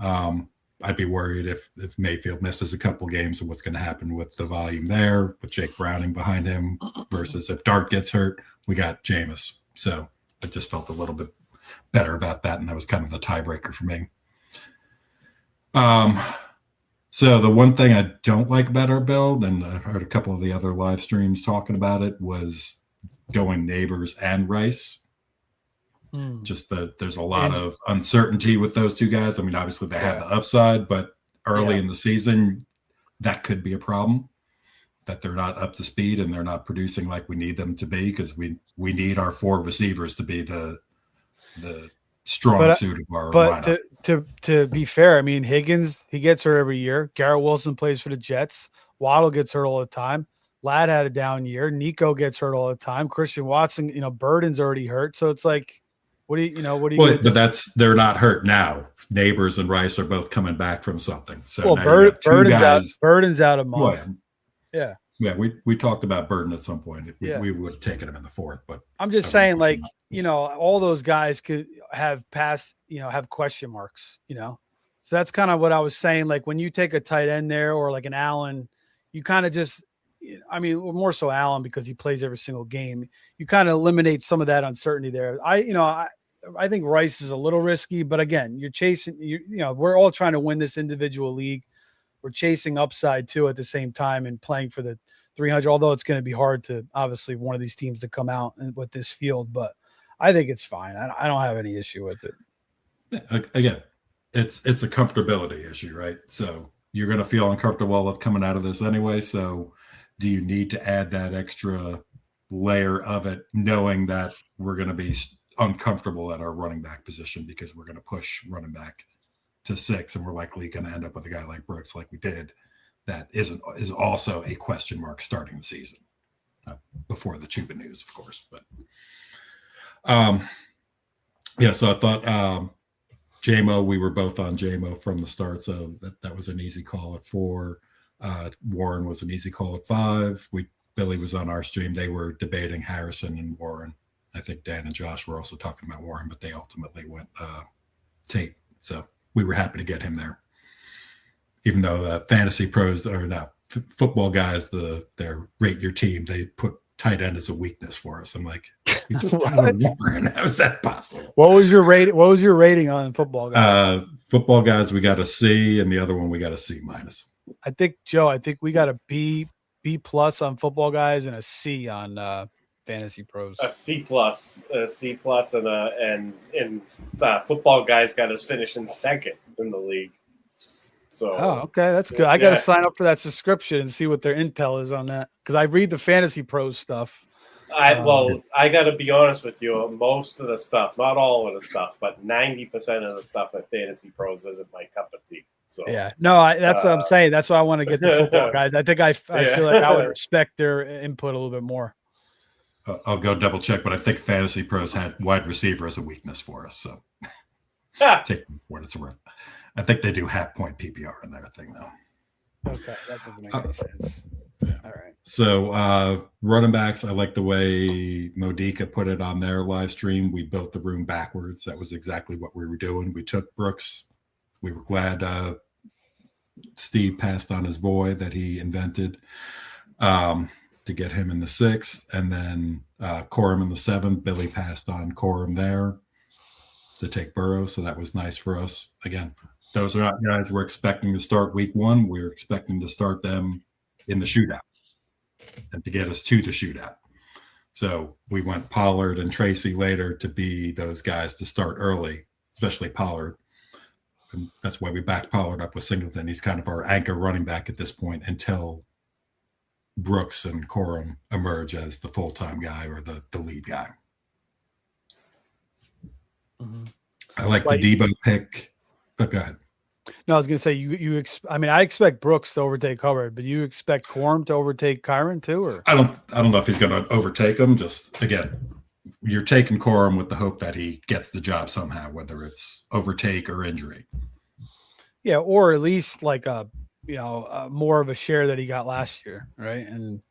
I'd be worried if Mayfield misses a couple games and what's going to happen with the volume there, with Jake Browning behind him, versus if Dart gets hurt, we got Jameis. So I just felt a little bit better about that, and that was kind of the tiebreaker for me. So the one thing I don't like about our build, and I've heard a couple of the other live streams talking about it, was going Neighbors and Rice. Just that there's a lot of uncertainty with those two guys. I mean, obviously they have the upside, but early in the season, that could be a problem, that they're not up to speed and they're not producing like we need them to be, because we need our 4 receivers to be the strong suit of our lineup. To be fair, I mean, Higgins, he gets hurt every year. Garrett Wilson plays for the Jets. Waddle gets hurt all the time. Ladd had a down year. Nico gets hurt all the time. Christian Watson, Burden's already hurt. So it's like, what do you but they're not hurt now. Neighbors and Rice are both coming back from something. So Burden's out a month. Well, yeah. Yeah, we talked about Burden at some point. We would have taken him in the 4th, but I'm just saying, like, all those guys could have passed, have question marks, So that's kind of what I was saying. Like when you take a tight end there or like an Allen, you kind of just, I mean, more so Allen because he plays every single game. You kind of eliminate some of that uncertainty there. I think Rice is a little risky, but again, you're chasing, we're all trying to win this individual league. We're chasing upside too at the same time and playing for the 300, although it's going to be hard to obviously one of these teams to come out with this field, but I think it's fine. I don't have any issue with it. Again, it's a comfortability issue, right? So you're going to feel uncomfortable coming out of this anyway. So do you need to add that extra layer of it, knowing that we're going to be uncomfortable at our running back position because we're going to push running back to 6 and we're likely going to end up with a guy like Brooks like we did that is also a question mark starting the season before the Chuba news, of course. But so I thought JMO, we were both on JMO from the start, so that was an easy call at 4. Warren was an easy call at 5. Billy was on our stream. They were debating Harrison and Warren. I think Dan and Josh were also talking about Warren, but they ultimately went Tate. So we were happy to get him there. Even though fantasy pros or not football guys, their rate your team, they put tight end as a weakness for us. I'm like, you took Warren. How is that possible? What was your rating? What was your rating on football guys? Football guys, we got a C, and the other one we got a C-. I think Joe, we got a B+ on football guys and a C on fantasy pros. A C+, and football guys got us finishing 2nd in the league. So, okay, that's good. I got to sign up for that subscription and see what their intel is on that because I read the fantasy pros stuff. I got to be honest with you. Most of the stuff, not all of the stuff, but 90% of the stuff at Fantasy Pros isn't my cup of tea. So that's what I'm saying. That's why I want to get the football guys. I think I feel like I would respect their input a little bit more. I'll go double check, but I think Fantasy Pros had wide receiver as a weakness for us. So take what it's worth. I think they do half point PPR in their thing though. Okay, that doesn't make any sense. Yeah. All right. So running backs, I like the way Modica put it on their live stream. We built the room backwards. That was exactly what we were doing. We took Brooks. We were glad Steve passed on his boy that he invented to get him in the 6th. And then Corum in the 7th. Billy passed on Corum there to take Burrow. So that was nice for us. Again, those are not guys we're expecting to start week 1. We're expecting to start them in the shootout and to get us to the shootout. So we went Pollard and Tracy later to be those guys to start early, especially Pollard. And that's why we backed Pollard up with Singleton. He's kind of our anchor running back at this point until Brooks and Corum emerge as the full-time guy or the lead guy. Mm-hmm. I like the Debo pick. But go ahead. No, I was going to say I expect Brooks to overtake Hubbard, but you expect Corum to overtake Kyron too, or I don't know if he's going to overtake him. Just again, you're taking Corum with the hope that he gets the job somehow, whether it's overtake or injury. Yeah, or at least like more of a share that he got last year, right? And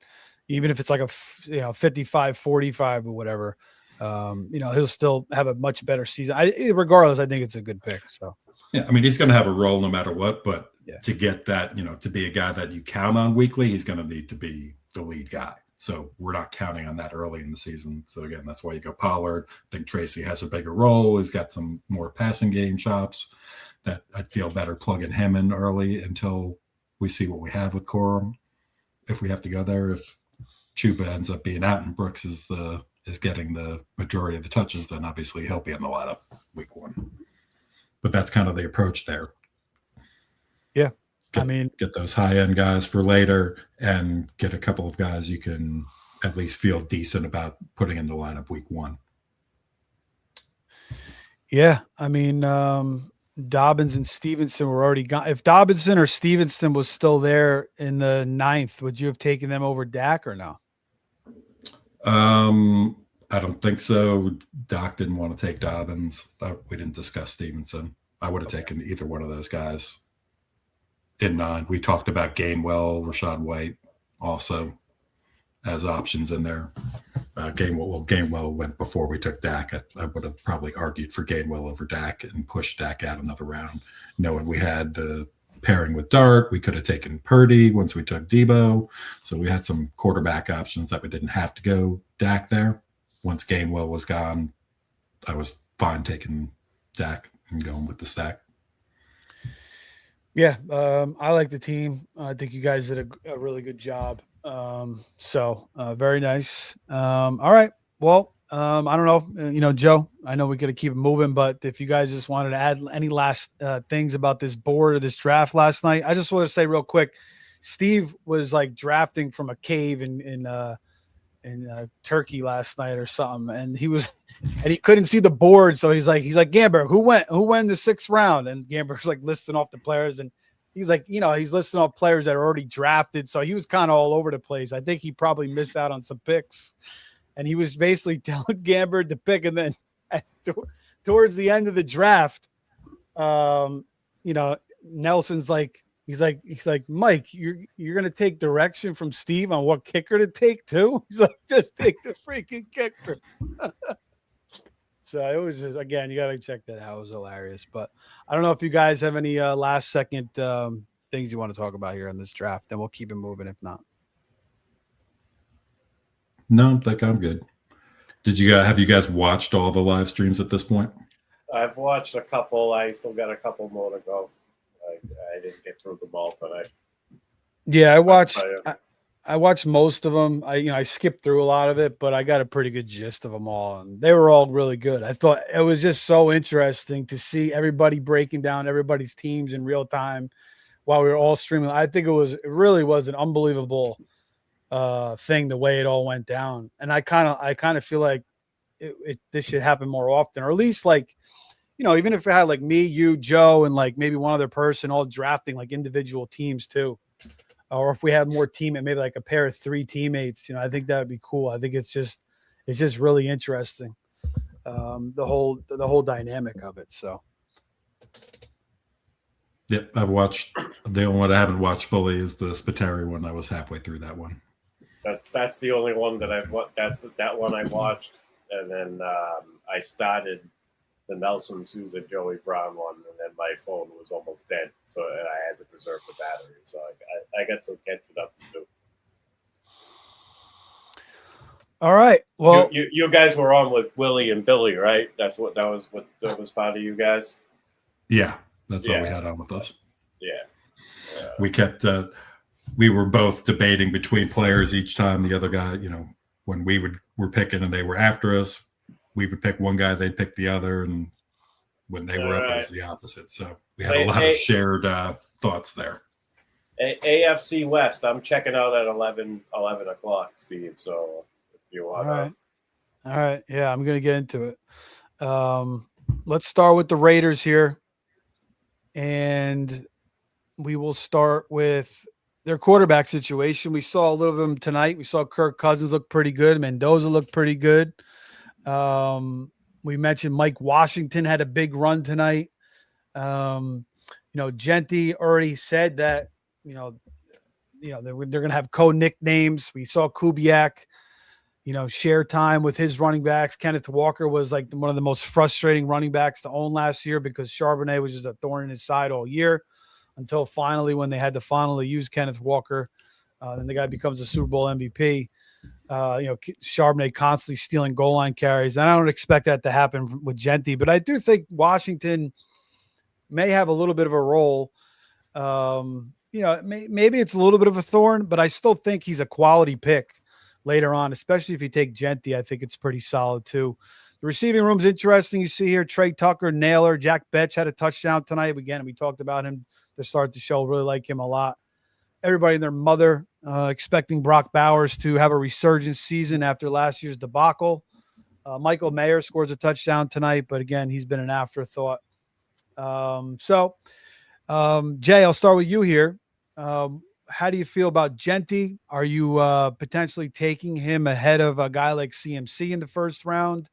even if it's like a 55-45 or whatever, he'll still have a much better season. Regardless, I think it's a good pick. So Yeah, I mean, he's going to have a role no matter what, but Yeah. to get that, to be a guy that you count on weekly, he's going to need to be the lead guy. So we're not counting on that early in the season. So again, that's why you go Pollard. I think Tracy has a bigger role. He's got some more passing game chops that I'd feel better plugging him in early until we see what we have with Corum. If we have to go there, if Chuba ends up being out and Brooks is getting the majority of the touches, then obviously he'll be in the lineup week 1. But that's kind of the approach there. Yeah. Get those high-end guys for later and get a couple of guys you can at least feel decent about putting in the lineup week 1. Yeah. I mean, Dobbins and Stevenson were already gone. If Dobinson or Stevenson was still there in the 9th, would you have taken them over Dak or no? I don't think so. Doc didn't want to take Dobbins. We didn't discuss Stevenson. I would have taken either one of those guys in 9. We talked about Gainwell, Rachaad White also as options in there. Gainwell went before we took Dak. I would have probably argued for Gainwell over Dak and pushed Dak out another round. Knowing we had the pairing with Dart, we could have taken Purdy once we took Debo. So we had some quarterback options that we didn't have to go Dak there. Once Gainwell was gone, I was fine taking Dak and going with the stack. Yeah, I like the team. I think you guys did a really good job. Very nice. All right. Well, I don't know, Joe, I know we got to keep it moving, but if you guys just wanted to add any last things about this board or this draft last night, I just want to say real quick, Steve was like drafting from a cave in Turkey last night or something, and he couldn't see the board, so he's like Gamber, who won the 6th round? And Gamber's like listing off the players, and he's like, he's listing off players that are already drafted, so he was kind of all over the place. I think he probably missed out on some picks, and he was basically telling Gamber to pick, and then towards the end of the draft, Nelson's like, He's like, Mike, you're gonna take direction from Steve on what kicker to take too. He's like, just take the freaking kicker. So it was again, you gotta check that out. It was hilarious. But I don't know if you guys have any last second things you want to talk about here on this draft. Then we'll keep it moving. If not, no, I think I'm good. Have you guys watched all the live streams at this point? I've watched a couple. I still got a couple more to go. I didn't get through them all tonight. Yeah, I watched most of them. I skipped through a lot of it, but I got a pretty good gist of them all, and they were all really good. I thought it was just so interesting to see everybody breaking down everybody's teams in real time while we were all streaming. I think it really was an unbelievable thing the way it all went down, and I kind of feel like this should happen more often, or at least like. Even if it had like me, you, Joe, and like maybe one other person all drafting like individual teams too, or if we had more maybe like a pair of 3 teammates, I think that would be cool. I think it's just really interesting, the whole dynamic of it. So, yep, I've watched. The only one I haven't watched fully is the Spiteri one. I was halfway through that one. That's the only one that I've watched. That one I watched, and then I started the Nelson Sousa Joey Brown one, and then my phone was almost dead, so I had to preserve the battery. So I got some catching up to do. all right. Well, you guys were on with Willie and Billy, right? That was part of you guys. Yeah, that's all we had on with us. Yeah, we kept. We were both debating between players each time. The other guy, when were picking and they were after us. We would pick one guy, they'd pick the other, and when they were up, it was the opposit. So we had a lot of shared thoughts there. AFC West, I'm checking out at 11 o'clock, Steve. So if you want all right, yeah, I'm gonna get into it. Let's start with the Raiders here, and we will start with their quarterback situation. We saw a little of them tonight. We saw Kirk Cousins look pretty good. Mendoza looked pretty good. We mentioned Mike Washington had a big run tonight. Genty already said that, they're going to have co-nicknames. We saw Kubiak, share time with his running backs. Kenneth Walker was like one of the most frustrating running backs to own last year because Charbonnet was just a thorn in his side all year until finally when they had to finally use Kenneth Walker. Then the guy becomes a Super Bowl MVP. Charbonnet constantly stealing goal line carries. And I don't expect that to happen with Genty, but I do think Washington may have a little bit of a role. Maybe it's a little bit of a thorn, but I still think he's a quality pick later on, especially if you take Genty. I think it's pretty solid too. The receiving room's interesting. You see here, Trey Tucker, Naylor, Jack Betch had a touchdown tonight. Again, we talked about him to start the show. Really like him a lot. Everybody and their mother expecting Brock Bowers to have a resurgence season after last year's debacle. Michael Mayer scores a touchdown tonight, but again, he's been an afterthought. Jay, I'll start with you here. How do you feel about Genty? Are you potentially taking him ahead of a guy like CMC in the first round?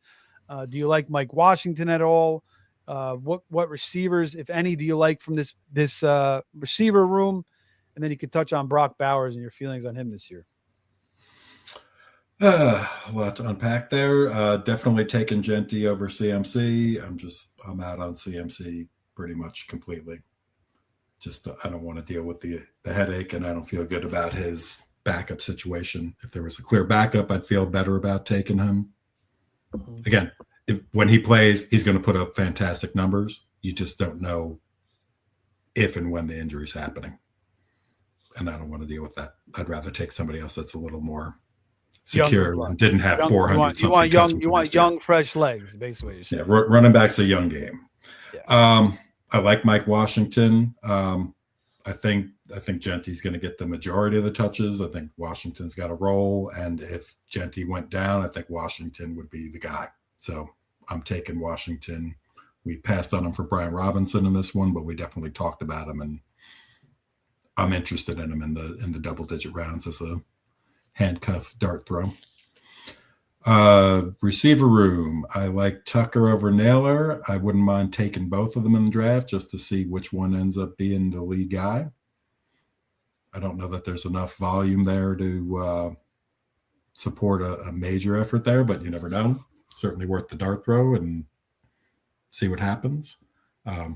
Do you like Mike Washington at all? What receivers, if any, do you like from this receiver room? And then you could touch on Brock Bowers and your feelings on him this year. A lot to unpack there. Definitely taking Genty over CMC. I'm out on CMC pretty much completely. I don't want to deal with the headache, and I don't feel good about his backup situation. If there was a clear backup, I'd feel better about taking him. Again, when he plays, he's going to put up fantastic numbers. You just don't know if and when the injury is happening. And I don't want to deal with that. I'd rather take somebody else that's a little more secure and didn't have 400 something. You want young, fresh legs, basically. Yeah, running back's a young game. Yeah. I like Mike Washington. I think Genty's going to get the majority of the touches. I think Washington's got a role, and if Genty went down, I think Washington would be the guy. So I'm taking Washington. We passed on him for Brian Robinson in this one, but we definitely talked about him, and I'm interested in him in the double-digit rounds as a handcuff dart throw. Receiver room. I like Tucker over Naylor. I wouldn't mind taking both of them in the draft just to see which one ends up being the lead guy. I don't know that there's enough volume there to support a major effort there, but you never know. Certainly worth the dart throw and see what happens. I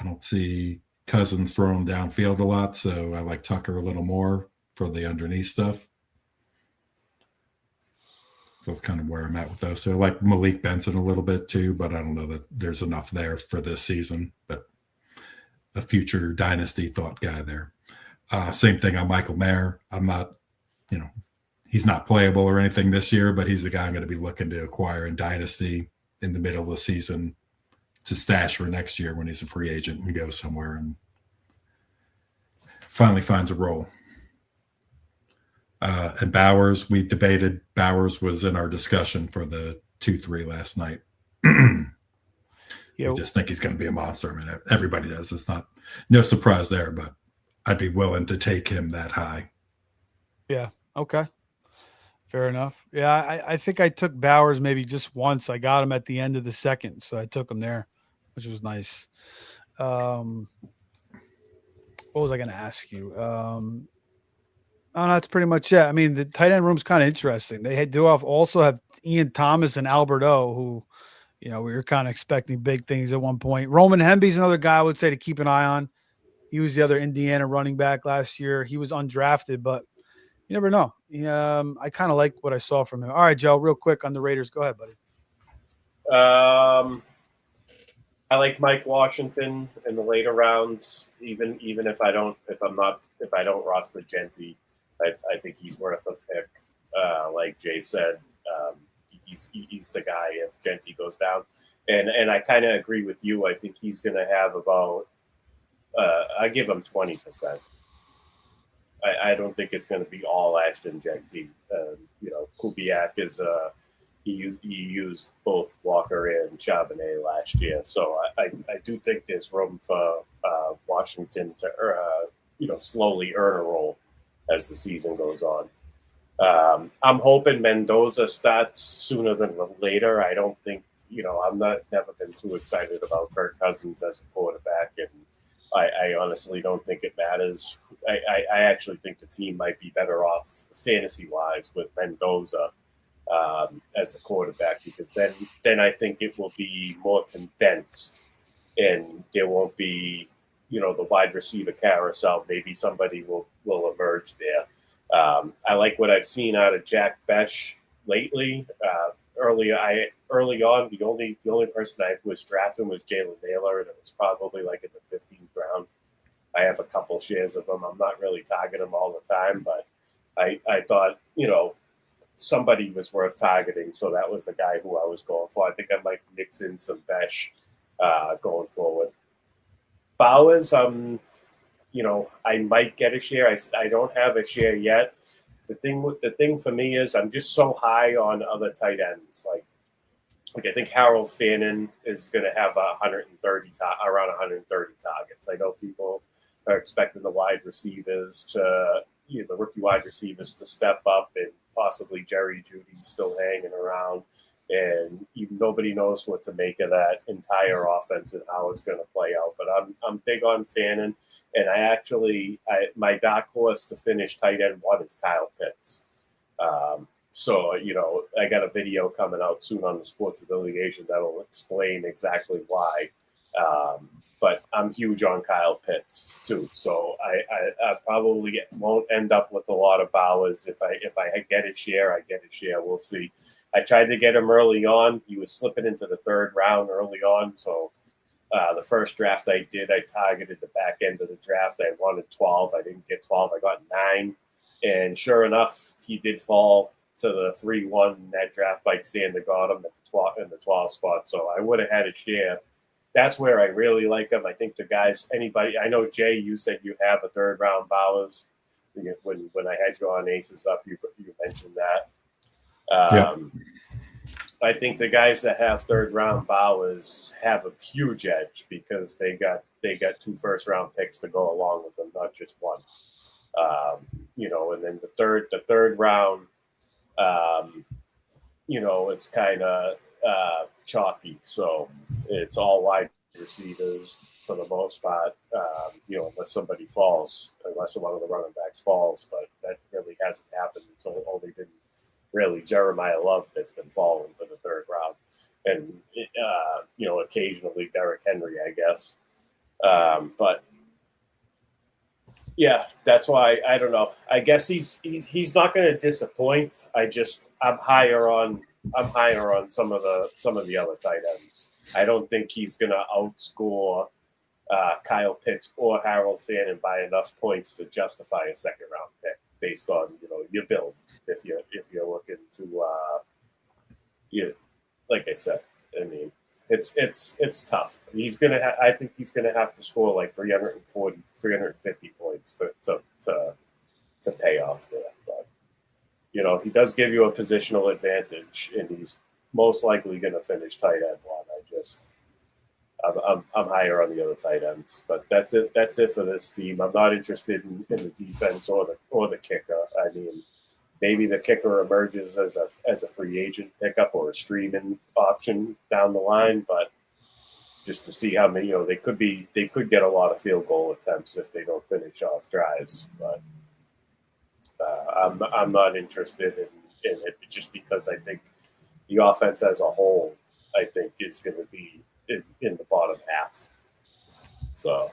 don't see Cousins throwing downfield a lot, so I like Tucker a little more for the underneath stuff. So that's kind of where I'm at with those. So I like Malik Benson a little bit too, but I don't know that there's enough there for this season. But a future dynasty thought guy there. Same thing on Michael Mayer. I'm not, he's not playable or anything this year, but he's the guy I'm going to be looking to acquire in dynasty in the middle of the season to stash for next year when he's a free agent and goes somewhere and finally finds a role. And Bowers, we debated. Bowers was in our discussion for the 2-3 last night. I just think he's going to be a monster. I mean, everybody does. It's no surprise there, but I'd be willing to take him that high. Yeah. Okay. Fair enough. Yeah. I think I took Bowers maybe just once. I got him at the end of the second, so I took him there, which was nice. What was I going to ask you? Oh, no, that's pretty much it. I mean, the tight end room's kind of interesting. They also have Ian Thomas and Albert O, who, we were kind of expecting big things at one point. Roman Hemby's another guy I would say to keep an eye on. He was the other Indiana running back last year. He was undrafted, but you never know. I kind of like what I saw from him. All right, Joe, real quick on the Raiders. Go ahead, buddy. I like Mike Washington in the later rounds, even if I don't roster Genty. I think he's worth a pick. Like Jay said, he's the guy if Genty goes down. And I kind of agree with you. I think he's going to have about I give him 20%. I don't think it's going to be all Ashton Genty. Kubiak is he used both Walker and Charbonnet last year, so I do think there's room for Washington to slowly earn a role as the season goes on. I'm hoping Mendoza starts sooner than later. I don't think, I'm never been too excited about Kirk Cousins as a quarterback, and I honestly don't think it matters. I actually think the team might be better off fantasy-wise with Mendoza as the quarterback, because then I think it will be more condensed and there won't be, the wide receiver carousel. Maybe somebody will emerge there. I like what I've seen out of Jack Besh lately. Early on, the only person I was drafting was Jalen Naylor, and it was probably like in the 15th round. I have a couple shares of him. I'm not really targeting him all the time, but I thought, somebody was worth targeting, so that was the guy who I was going for. I think I might mix in some Besh going forward. Bowers, I might get a share. I don't have a share yet. The thing for me is I'm just so high on other tight ends. Like I think Harold Fannin is going to have around 130 targets. I know people are expecting the wide receivers to, the rookie wide receivers to step up, and possibly Jerry Jeudy still hanging around. And nobody knows what to make of that entire offense and how it's going to play out. But I'm big on Fannin, and my dark horse to finish tight end 1 is Kyle Pitts. So I got a video coming out soon on the Sports Affiliation that will explain exactly why. But I'm huge on Kyle Pitts too, so I probably won't end up with a lot of Bowers. If I get a share, I get a share. We'll see. I tried to get him early on. He was slipping into the 3rd round early on, so the first draft I did, I targeted the back end of the draft. I wanted 12. I didn't get 12. I got 9, and sure enough, he did fall to the 3-1 in that draft. Mike Sander got him in the 12 spot, so I would have had a share. That's where I really like him. I think the guys, I know, Jay, you said you have a 3rd round Bowers. When I had you on Aces Up, you mentioned that. I think the guys that have 3rd round Bowers have a huge edge because they got 2 first round picks to go along with them, not just one. And then the third round, it's kind of chalky. So it's all wide receivers for the most part, unless somebody falls, unless one of the running backs falls. But that really hasn't happened. It's only been really Jeremiah Love that's been falling for the 3rd round. And, occasionally Derrick Henry, I guess. But yeah, that's why I don't know. I guess he's not going to disappoint. I'm higher on some of the other tight ends. I don't think he's going to outscore Kyle Pitts or Harold Fannin by enough points to justify a 2nd round pick based on your build. If you're looking to like I said, I mean, it's tough. I think he's gonna have to score like 340, 350 points to pay off there. But he does give you a positional advantage, and he's most likely going to finish tight end 1. I'm higher on the other tight ends, but that's it. That's it for this team. I'm not interested in the defense or the kicker. I mean, maybe the kicker emerges as a free agent pickup or a streaming option down the line, but just to see how many, they could get a lot of field goal attempts if they don't finish off drives. But I'm not interested in it just because I think the offense as a whole, I think, is going to be in the bottom half. So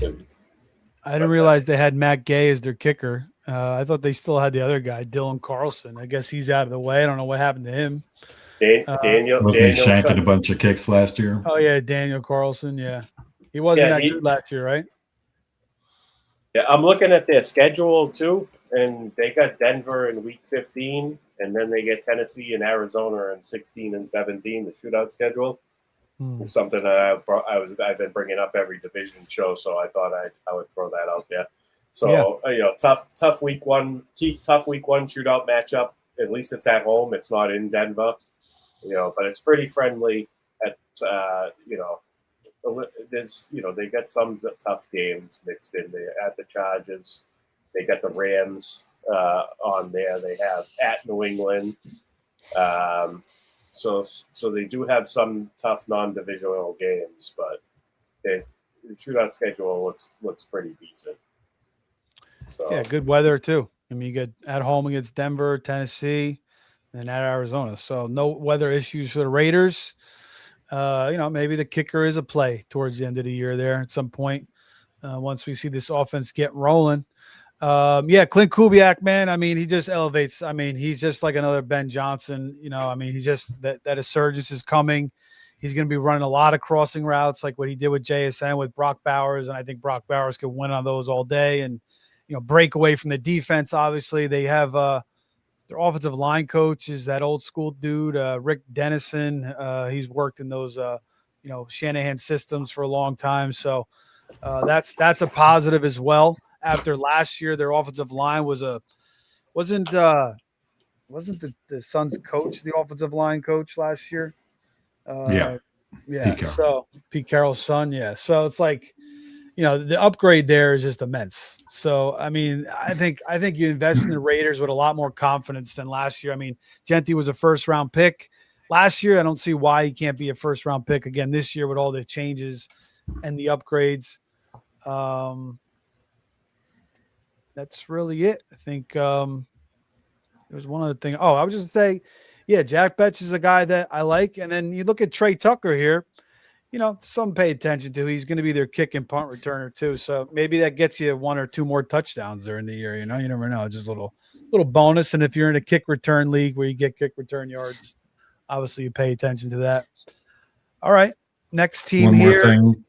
I didn't realize they had Matt Gay as their kicker. I thought they still had the other guy, Dylan Carlson. I guess he's out of the way. I don't know what happened to him. Daniel wasn't he shanking a bunch of kicks last year? Oh yeah, Daniel Carlson. Yeah, he wasn't that good last year, right? Yeah, I'm looking at their schedule too, and they got Denver in week 15, and then they get Tennessee and Arizona in 16 and 17. The shootout schedule. It's something that I've been bringing up every division show, so I thought I would throw that out there. So tough week one shootout matchup. At least it's at home. It's not in Denver, but it's pretty friendly. They got some tough games mixed in there. At the Chargers, they got the Rams on there. They have at New England. So they do have some tough non-divisional games, but the shootout schedule looks pretty decent. So. Yeah, good weather too. I mean, you get at home against Denver, Tennessee, and at Arizona. So no weather issues for the Raiders. Maybe the kicker is a play towards the end of the year there at some point once we see this offense get rolling. Clint Kubiak, man. I mean, he just elevates. I mean, he's just like another Ben Johnson. He's just that resurgence is coming. He's going to be running a lot of crossing routes like what he did with JSN with Brock Bowers, and I think Brock Bowers could win on those all day and break away from the defense. Obviously, they have their offensive line coach is that old school dude, Rick Dennison. He's worked in those Shanahan systems for a long time, so that's a positive as well. After last year, their offensive line wasn't the Suns coach the offensive line coach last year. Pete Carroll. So Pete Carroll's son, yeah. So it's like, the upgrade there is just immense. So I mean, I think you invest in the Raiders with a lot more confidence than last year. I mean, Genti was a first round pick last year. I don't see why he can't be a first round pick again this year with all the changes and the upgrades. That's really it. I think there's one other thing. Oh, I was just saying, Jack Betts is a guy that I like. And then you look at Trey Tucker here, some pay attention to. He's going to be their kick and punt returner too. So maybe that gets you 1 or 2 more touchdowns during the year. You never know. Just a little bonus. And if you're in a kick return league where you get kick return yards, obviously you pay attention to that. All right. Next team One more here. thing.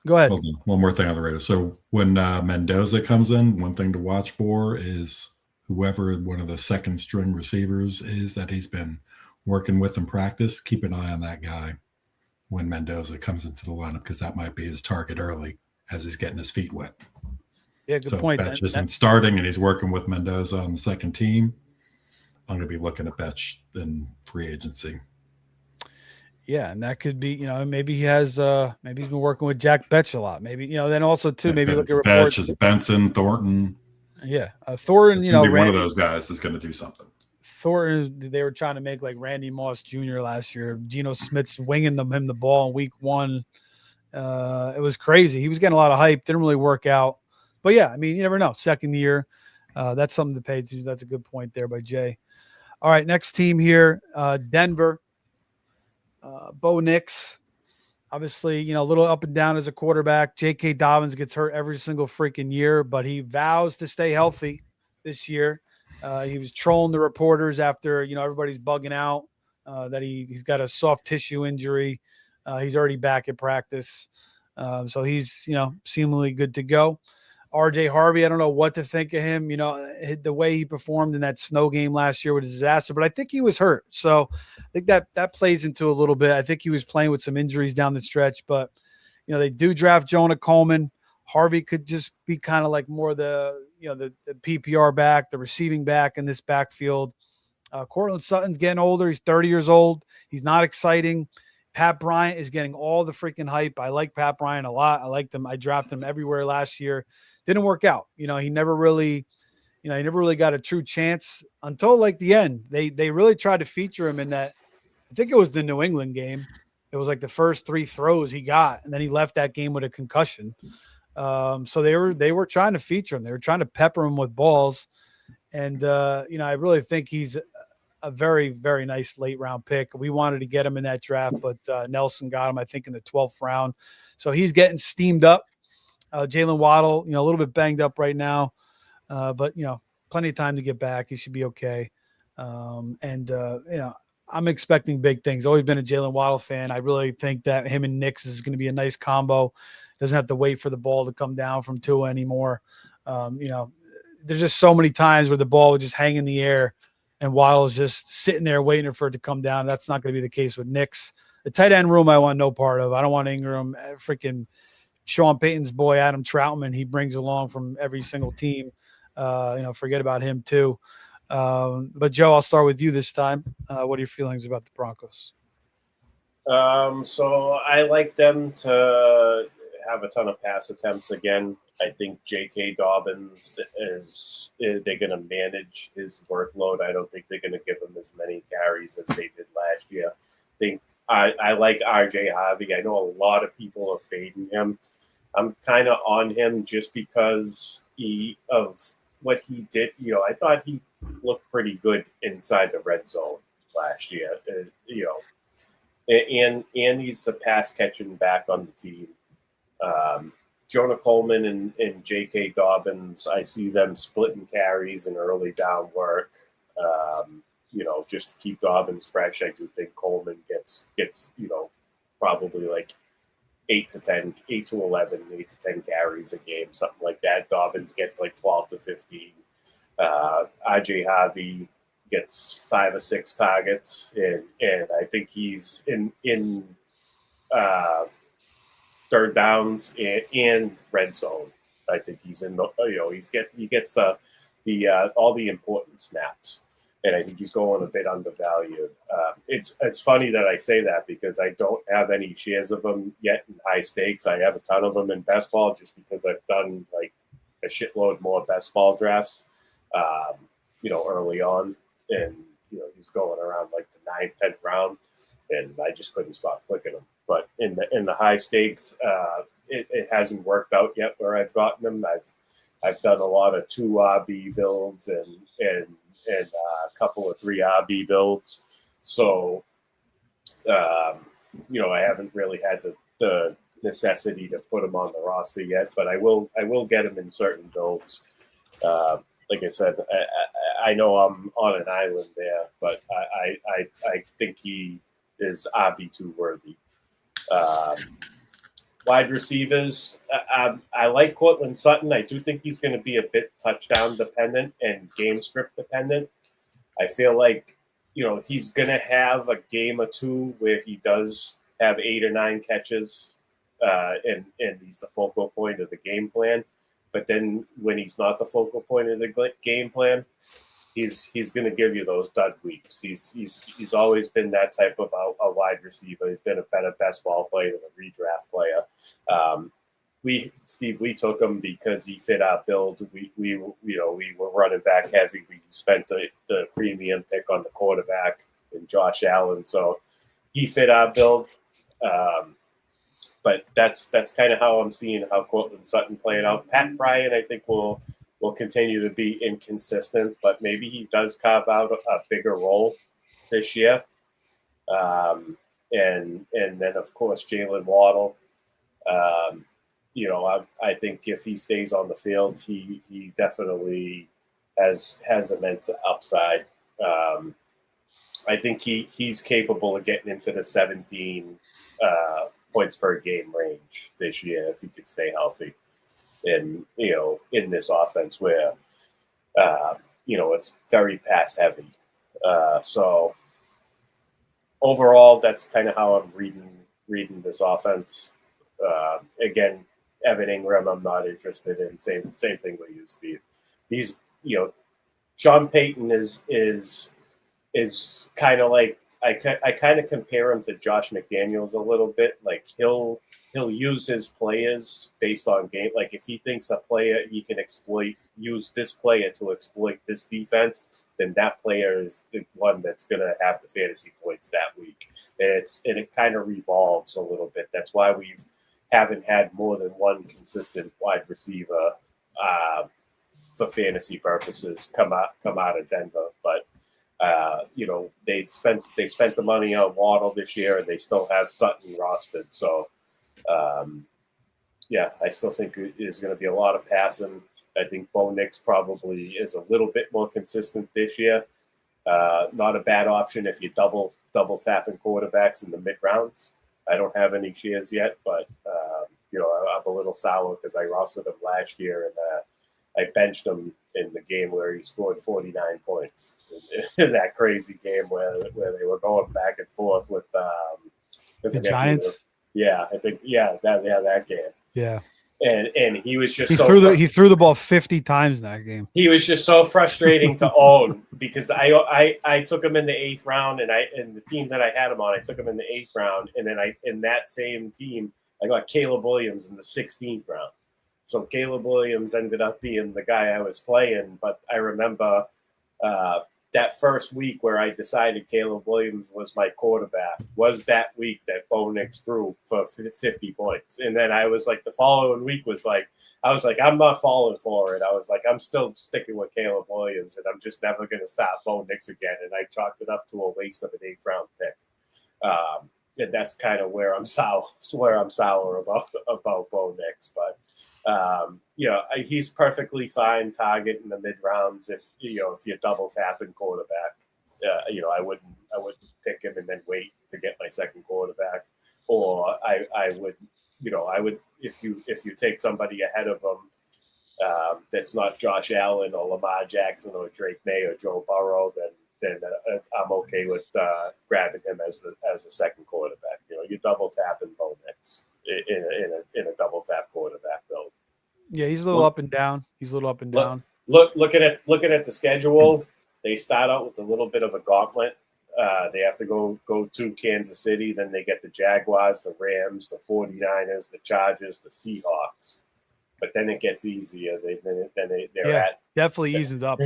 Go ahead. One more thing on the Raiders. So when Mendoza comes in, one thing to watch for is whoever one of the second string receivers is that he's been working with in practice. Keep an eye on that guy when Mendoza comes into the lineup, because that might be his target early as he's getting his feet wet. Yeah, good point. If Betch isn't starting and he's working with Mendoza on the second team, I'm going to be looking at Betch in free agency. Yeah, and that could be, maybe he has, maybe he's been working with Jack Betch a lot. Maybe, then also too, maybe look at reports. Betch is Benson, Thornton. Yeah, Thornton. One of those guys is going to do something. Thornton, they were trying to make like Randy Moss Jr. last year. Geno Smith's winging him the ball in week 1. It was crazy. He was getting a lot of hype. Didn't really work out. But yeah, I mean, you never know. Second year, that's something to pay attention to. That's a good point there by Jay. All right, next team here, Denver. Bo Nix, obviously, a little up and down as a quarterback. J.K. Dobbins gets hurt every single freaking year, but he vows to stay healthy this year. He was trolling the reporters after, everybody's bugging out that he's got a soft tissue injury. He's already back at practice. So he's, seemingly good to go. RJ Harvey, I don't know what to think of him. The way he performed in that snow game last year was a disaster, but I think he was hurt. So I think that plays into a little bit. I think he was playing with some injuries down the stretch, but they do draft Jonah Coleman. Harvey could just be kind of like more the PPR back, the receiving back in this backfield. Cortland Sutton's getting older. He's 30 years old. He's not exciting. Pat Bryant is getting all the freaking hype. I like Pat Bryant a lot. I liked him. I drafted him everywhere last year. Didn't work out. He never really got a true chance until like the end. They really tried to feature him in that. I think it was the New England game. It was like the first 3 throws he got, and then he left that game with a concussion. So they were trying to feature him. They were trying to pepper him with balls. And, I really think he's a very, very nice late round pick. We wanted to get him in that draft, but Nelson got him, I think, in the 12th round. So he's getting steamed up. Jalen Waddle, a little bit banged up right now, but, plenty of time to get back. He should be okay. I'm expecting big things. Always been a Jalen Waddle fan. I really think that him and Nix is going to be a nice combo. Doesn't have to wait for the ball to come down from Tua anymore. There's just so many times where the ball would just hang in the air and Waddle's just sitting there waiting for it to come down. That's not going to be the case with Nix. The tight end room I want no part of. I don't want Ingram, freaking Sean Payton's boy, Adam Troutman, he brings along from every single team. Forget about him too. But Joe, I'll start with you this time. What are your feelings about the Broncos? So I like them to have a ton of pass attempts again. I think J.K. Dobbins they're going to manage his workload. I don't think they're going to give him as many carries as they did last year. I like R.J. Harvey. I know a lot of people are fading him. I'm kind of on him just because of what he did. I thought he looked pretty good inside the red zone. last year. And he's the pass catching back on the team. Jonah Coleman and J.K. Dobbins, I see them splitting carries and early down work. Just to keep Dobbins fresh, I do think Coleman gets probably like 8 to 10 carries a game, something like that. Dobbins gets like 12 to 15. RJ Harvey gets 5 or 6 targets, and I think he's in third downs and red zone. I think he's in the he gets the all the important snaps, and I think he's going a bit undervalued. It's funny that I say that because I don't have any shares of him yet in high stakes. I have a ton of them in best ball just because I've done like a shitload more best ball drafts, early on, and he's going around like the 9th, 10th round, and I just couldn't stop clicking him. But in the high stakes, it hasn't worked out yet where I've gotten them. I've done a lot of 2 RB builds and a couple of 3 RB builds. So, I haven't really had the necessity to put him on the roster yet, but I will get him in certain builds. Like I said, I know I'm on an island there, but I think he is RB2 worthy. Wide receivers, I like Cortland Sutton. I do think he's going to be a bit touchdown dependent and game script dependent. I feel like, he's going to have a game or two where he does have 8 or 9 catches, and he's the focal point of the game plan. But then when he's not the focal point of the game plan, he's going to give you those dud weeks. He's always been that type of a wide receiver. He's been a better best ball player than a redraft player. We took him because he fit our build. We were running back heavy. We spent the premium pick on the quarterback and Josh Allen, so he fit our build. But that's kind of how I'm seeing how Cortland Sutton playing out. Pat Bryant, I think, will continue to be inconsistent, but maybe he does carve out a bigger role this year. And then, of course, Jalen Waddle. I think if he stays on the field, he definitely has immense upside. I think he's capable of getting into the 17 points per game range this year if he could stay healthy. And in this offense where it's very pass heavy. So overall, that's kind of how I'm reading this offense. Again, Evan Ingram, I'm not interested in. Same thing with you, Steve. These, Sean Payton is kind of like I kind of compare him to Josh McDaniels a little bit. Like he'll use his players based on game. Like if he thinks a player he can use this player to exploit this defense, then that player is the one that's going to have the fantasy points that week. And it kind of revolves a little bit. That's why we haven't had more than one consistent wide receiver for fantasy purposes come out of Denver, but. They spent the money on Waddle this year, and they still have Sutton rostered. So, I still think there's going to be a lot of passing. I think Bo Nix probably is a little bit more consistent this year. Not a bad option if you double tapping quarterbacks in the mid rounds. I don't have any shares yet, but I'm a little sour because I rostered him last year and I benched him in the game where he scored 49 points in that crazy game where they were going back and forth with the Giants. I think that game. Yeah. And he was just he threw the ball 50 times in that game. He was just so frustrating to own because I took him in the 8th round and the team that I had him on, I took him in the 8th round, and then in that same team I got Caleb Williams in the 16th round. So Caleb Williams ended up being the guy I was playing, but I remember that first week where I decided Caleb Williams was my quarterback was that week that Bo Nix threw for 50 points. And then I was like, the following week was like, I was like, I'm not falling for it. I was like, I'm still sticking with Caleb Williams, and I'm just never going to stop Bo Nix again. And I chalked it up to a waste of an 8th round pick. And that's kind of where I'm sour about Bo Nix. But he's perfectly fine target in the mid rounds if you're double tapping quarterback. I wouldn't pick him and then wait to get my second quarterback, or I would if you take somebody ahead of him that's not Josh Allen or Lamar Jackson or Drake May or Joe Burrow, then I'm okay with grabbing him as a second quarterback. You're double tapping Bo Nix in a double tap quarterback build. Yeah, he's a little up and down. Looking at the schedule, they start out with a little bit of a gauntlet. They have to go to Kansas City, then they get the Jaguars, the Rams, the 49ers, the Chargers, the Seahawks. But then it gets easier. Definitely eases up.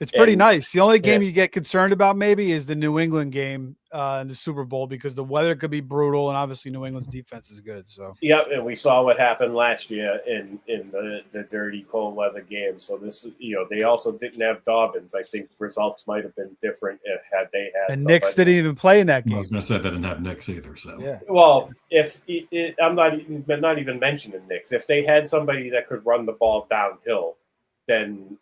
It's pretty nice. The only game you get concerned about maybe is the New England game in the Super Bowl, because the weather could be brutal, and obviously New England's defense is good. So and we saw what happened last year in the dirty cold weather game. So this, they also didn't have Dobbins. I think results might have been different had they had. And Knicks didn't even play in that game. I was going to say they didn't have Knicks either. So yeah. Well, I'm not even mentioning Knicks. If they had somebody that could run the ball downhill, then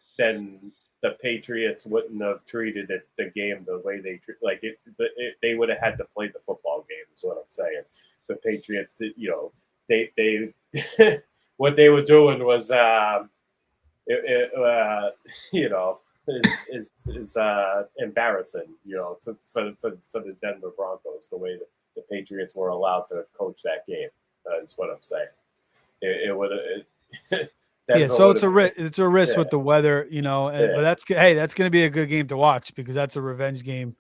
the Patriots wouldn't have treated the game the way they treat. They would have had to play the football game. Is what I'm saying. The Patriots did. They what they were doing was is embarrassing. For the Denver Broncos, the way that the Patriots were allowed to coach that game. That's what I'm saying. It would have. So it's a risk with the weather, but that's going to be a good game to watch, because that's a revenge game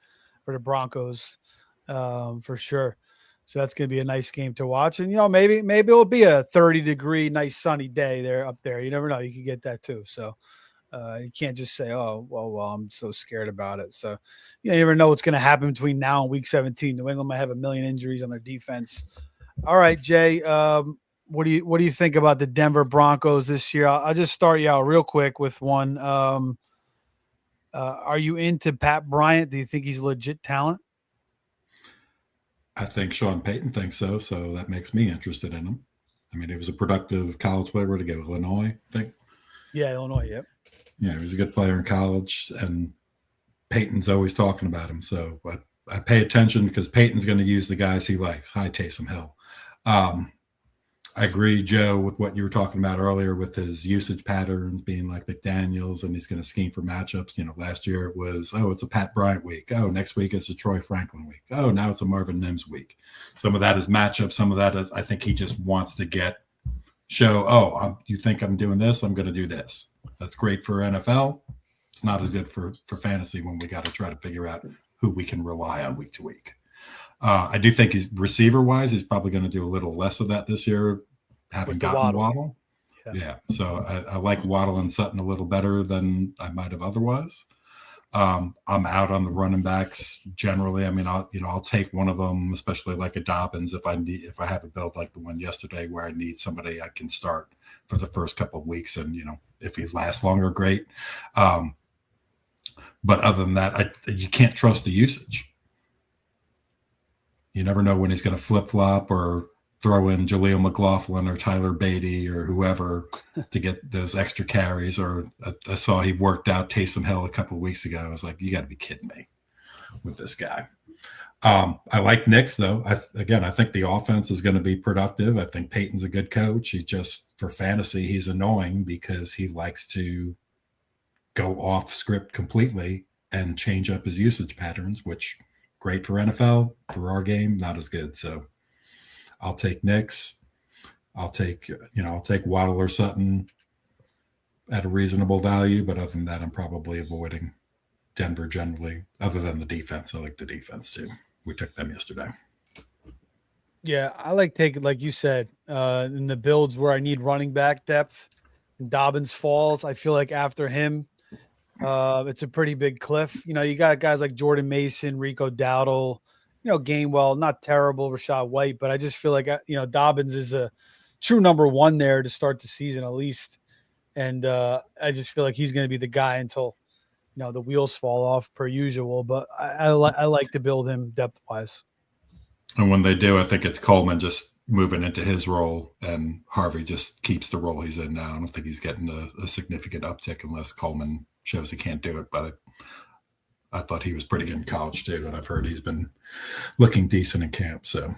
for the Broncos, for sure. So that's going to be a nice game to watch, and maybe it'll be a 30-degree, nice sunny day there up there. You never know; you could get that too. So you can't just say, "Oh, well, I'm so scared about it." So you never know what's going to happen between now and Week 17. New England might have a million injuries on their defense. All right, Jay. What do you think about the Denver Broncos this year? I'll just start you out real quick with one. Are you into Pat Bryant? Do you think he's legit talent? I think Sean Payton thinks so. So that makes me interested in him. I mean, he was a productive college player. Where to go? Illinois, I think. Yeah, Illinois. Yep. Yeah, he was a good player in college, and Payton's always talking about him. So I pay attention because Payton's going to use the guys he likes. Hi, Taysom Hill. I agree, Joe, with what you were talking about earlier with his usage patterns being like McDaniels, and he's going to scheme for matchups. Last year it was, it's a Pat Bryant week. Oh, next week it's a Troy Franklin week. Oh, now it's a Marvin Mims week. Some of that is matchup. Some of that is, I think he just wants to show, you think I'm doing this? I'm going to do this. That's great for NFL. It's not as good for fantasy when we got to try to figure out who we can rely on week to week. I do think he's receiver-wise, he's probably going to do a little less of that this year, having gotten Waddle. Yeah. So I like Waddle and Sutton a little better than I might have otherwise. I'm out on the running backs generally. I mean, I'll take one of them, especially like a Dobbins, if I have a build like the one yesterday where I need somebody I can start for the first couple of weeks, and if he lasts longer, great. But other than that, you can't trust the usage. You never know when he's going to flip-flop or throw in Jaleel McLaughlin or Tyler Beatty or whoever to get those extra carries. Or I saw he worked out Taysom Hill a couple of weeks ago. I was like, you got to be kidding me with this guy. I like Knicks, though. I think the offense is going to be productive. I think Peyton's a good coach. He's just, for fantasy, he's annoying because he likes to go off script completely and change up his usage patterns, which – great for NFL. For our game, not as good. So I'll take Knicks. I'll take Waddle or Sutton at a reasonable value. But other than that, I'm probably avoiding Denver generally. Other than the defense, I like the defense too. We took them yesterday. Yeah, I like taking, like you said, in the builds where I need running back depth. Dobbins falls. I feel like after him, It's a pretty big cliff. You got guys like Jordan Mason, Rico Dowdle, Gainwell, not terrible, Rashad White, but I just feel like, Dobbins is a true number one there to start the season at least. And I just feel like he's going to be the guy until, the wheels fall off per usual. But I like to build him depth-wise. And when they do, I think it's Coleman just moving into his role, and Harvey just keeps the role he's in now. I don't think he's getting a significant uptick unless Coleman shows he can't do it. But I thought he was pretty good in college too, and I've heard he's been looking decent in camp. So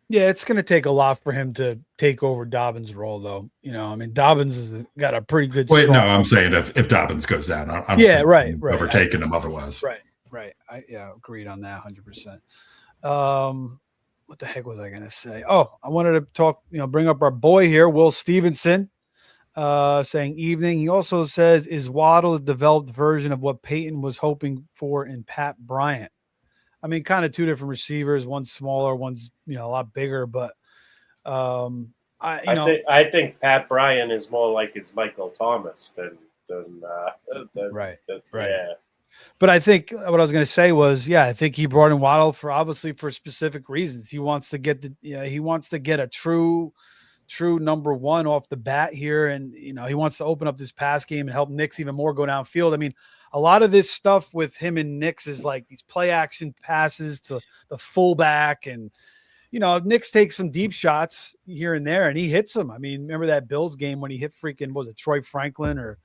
yeah, it's going to take a lot for him to take over Dobbins' role, though. Dobbins has got a pretty good. Wait, no, I'm saying if Dobbins goes down, I don't think right. overtaking him otherwise. Right. Agreed on that 100%. What the heck was I going to say? Oh, I wanted to talk, bring up our boy here, Will Stevenson, saying evening. He also says, is Waddle a developed version of what Peyton was hoping for in Pat Bryant? I mean, kind of two different receivers. One's smaller, one's, a lot bigger, but I think Pat Bryant is more like his Michael Thomas than right. Yeah. But I think what I was going to say was, I think he brought in Waddle for specific reasons. He wants to get a true number one off the bat here. And, he wants to open up this pass game and help Nix even more go downfield. I mean, a lot of this stuff with him and Nix is like these play action passes to the fullback. And, Nix takes some deep shots here and there and he hits them. I mean, remember that Bills game when he hit freaking, was it Troy Franklin or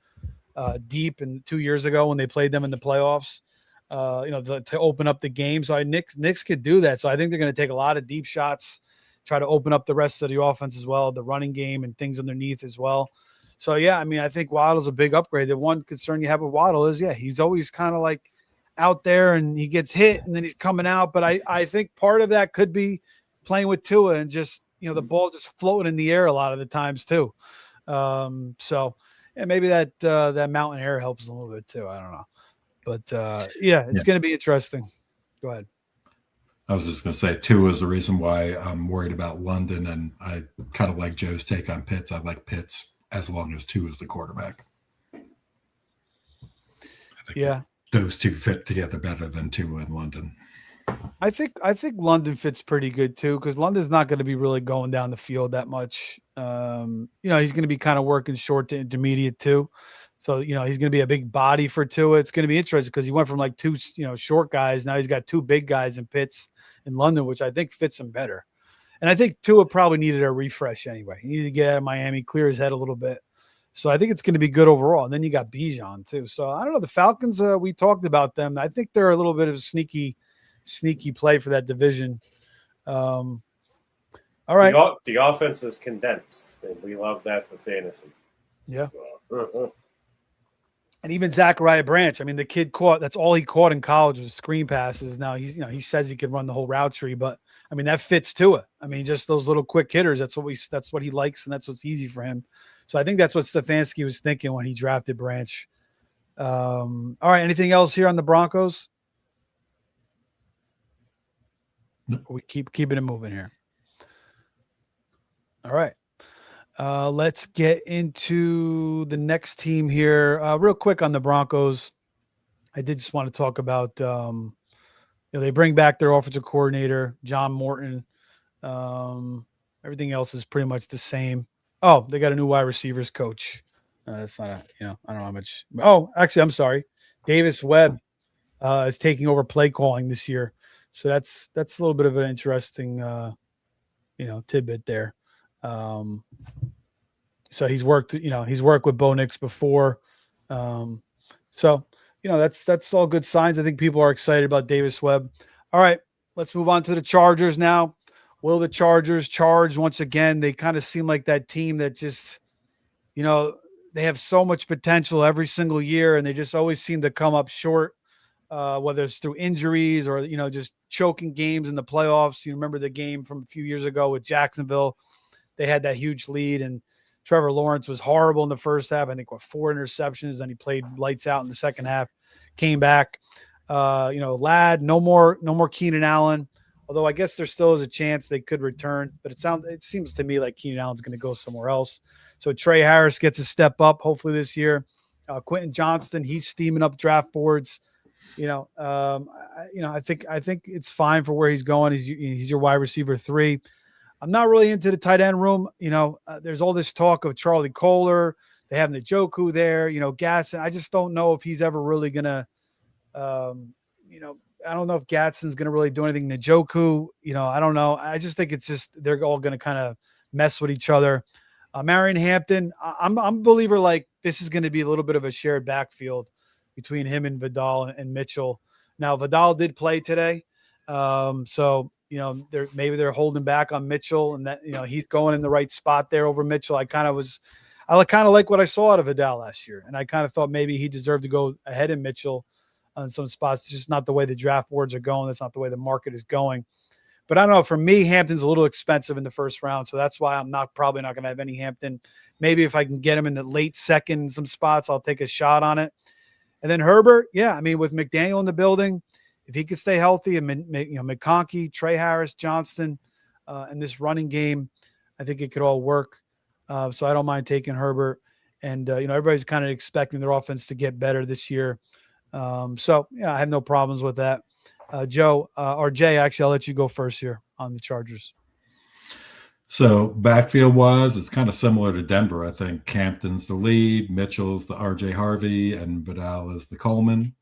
deep and 2 years ago when they played them in the playoffs, to open up the game. So Nix could do that. So I think they're going to take a lot of deep shots, try to open up the rest of the offense as well, the running game and things underneath as well. So, I think Waddle's a big upgrade. The one concern you have with Waddle is, he's always kind of like out there and he gets hit and then he's coming out. But I think part of that could be playing with Tua and just, the ball just floating in the air a lot of the times too. Yeah, maybe that mountain air helps a little bit too. I don't know. But it's going to be interesting. Go ahead. I was just going to say, Tua is the reason why I'm worried about London, and I kind of like Joe's take on Pitts. I like Pitts as long as Tua is the quarterback. I think those two fit together better than Tua and London. I think London fits pretty good too, because London's not going to be really going down the field that much. He's going to be kind of working short to intermediate too. So, he's going to be a big body for Tua. It's going to be interesting because he went from like two, short guys. Now he's got two big guys in Pitts and London, which I think fits him better. And I think Tua probably needed a refresh anyway. He needed to get out of Miami, clear his head a little bit. So I think it's going to be good overall. And then you got Bijan too. So I don't know. The Falcons, we talked about them. I think they're a little bit of a sneaky play for that division. All right. The offense is condensed, and we love that for fantasy. Yeah. So, And even Zachariah Branch, I mean, the kid that's all he caught in college was screen passes. Now he says he can run the whole route tree, but I mean, that fits to it. I mean, just those little quick hitters. That's what he likes. And that's what's easy for him. So I think that's what Stefanski was thinking when he drafted Branch. All right. Anything else here on the Broncos? We keeping it moving here. All right. Let's get into the next team here. Real quick on the Broncos. I did just want to talk about, they bring back their offensive coordinator, John Morton. Everything else is pretty much the same. Oh, they got a new wide receivers coach. That's not I don't know how much. Oh, actually, I'm sorry. Davis Webb is taking over play calling this year. So that's a little bit of an interesting, tidbit there. So he's worked with Bo Nix before. That's all good signs. I think people are excited about Davis Webb. All right, let's move on to the Chargers now. Will the Chargers charge once again? They kind of seem like that team that just, they have so much potential every single year, and they just always seem to come up short, whether it's through injuries or, just choking games in the playoffs. You remember the game from a few years ago with Jacksonville. They had that huge lead, and Trevor Lawrence was horrible in the first half. I think 4 interceptions. Then he played lights out in the second half, came back. Ladd, no more Keenan Allen. Although I guess there still is a chance they could return, but it seems to me like Keenan Allen's going to go somewhere else. So Trey Harris gets a step up, hopefully this year. Quentin Johnston, he's steaming up draft boards. I think it's fine for where he's going. He's your wide receiver 3. I'm not really into the tight end room. There's all this talk of Charlie Kohler. They have Njoku there. Gasson. I just don't know if he's ever really gonna. I don't know if Gadsden's gonna really do anything. Njoku. I don't know. I just think it's just they're all gonna kind of mess with each other. Marion Hampton. I'm a believer like this is going to be a little bit of a shared backfield between him and Vidal and Mitchell. Now Vidal did play today, so they're holding back on Mitchell, and that he's going in the right spot there over Mitchell. I kind of like what I saw out of Vidal last year, and I kind of thought maybe he deserved to go ahead of Mitchell on some spots. It's just not the way the draft boards are going. That's not the way the market is going. But I don't know. For me, Hampton's a little expensive in the first round, so that's why I'm probably not going to have any Hampton. Maybe if I can get him in the late second in some spots, I'll take a shot on it. And then Herbert, yeah, I mean, with McDaniel in the building, if he could stay healthy, and McConkey, Trey Harris, Johnston, and this running game, I think it could all work. So I don't mind taking Herbert. And everybody's kind of expecting their offense to get better this year. So yeah, I have no problems with that. Joe or Jay, actually, I'll let you go first here on the Chargers. So backfield wise, it's kind of similar to Denver. I think Hampton's the lead, Mitchell's the RJ Harvey, and Vidal is the Coleman.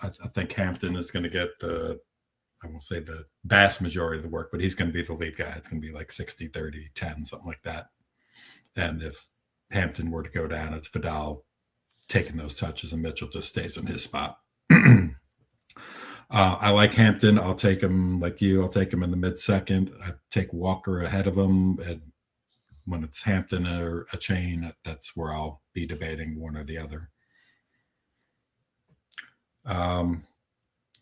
I think Hampton is going to get I won't say the vast majority of the work, but he's going to be the lead guy. It's going to be like 60, 30, 10, something like that. And if Hampton were to go down, it's Vidal taking those touches and Mitchell just stays in his spot. I like Hampton. I'll take him like you. I'll take him in the mid-second. I take Walker ahead of him. And when it's Hampton or a chain, that's where I'll be debating one or the other.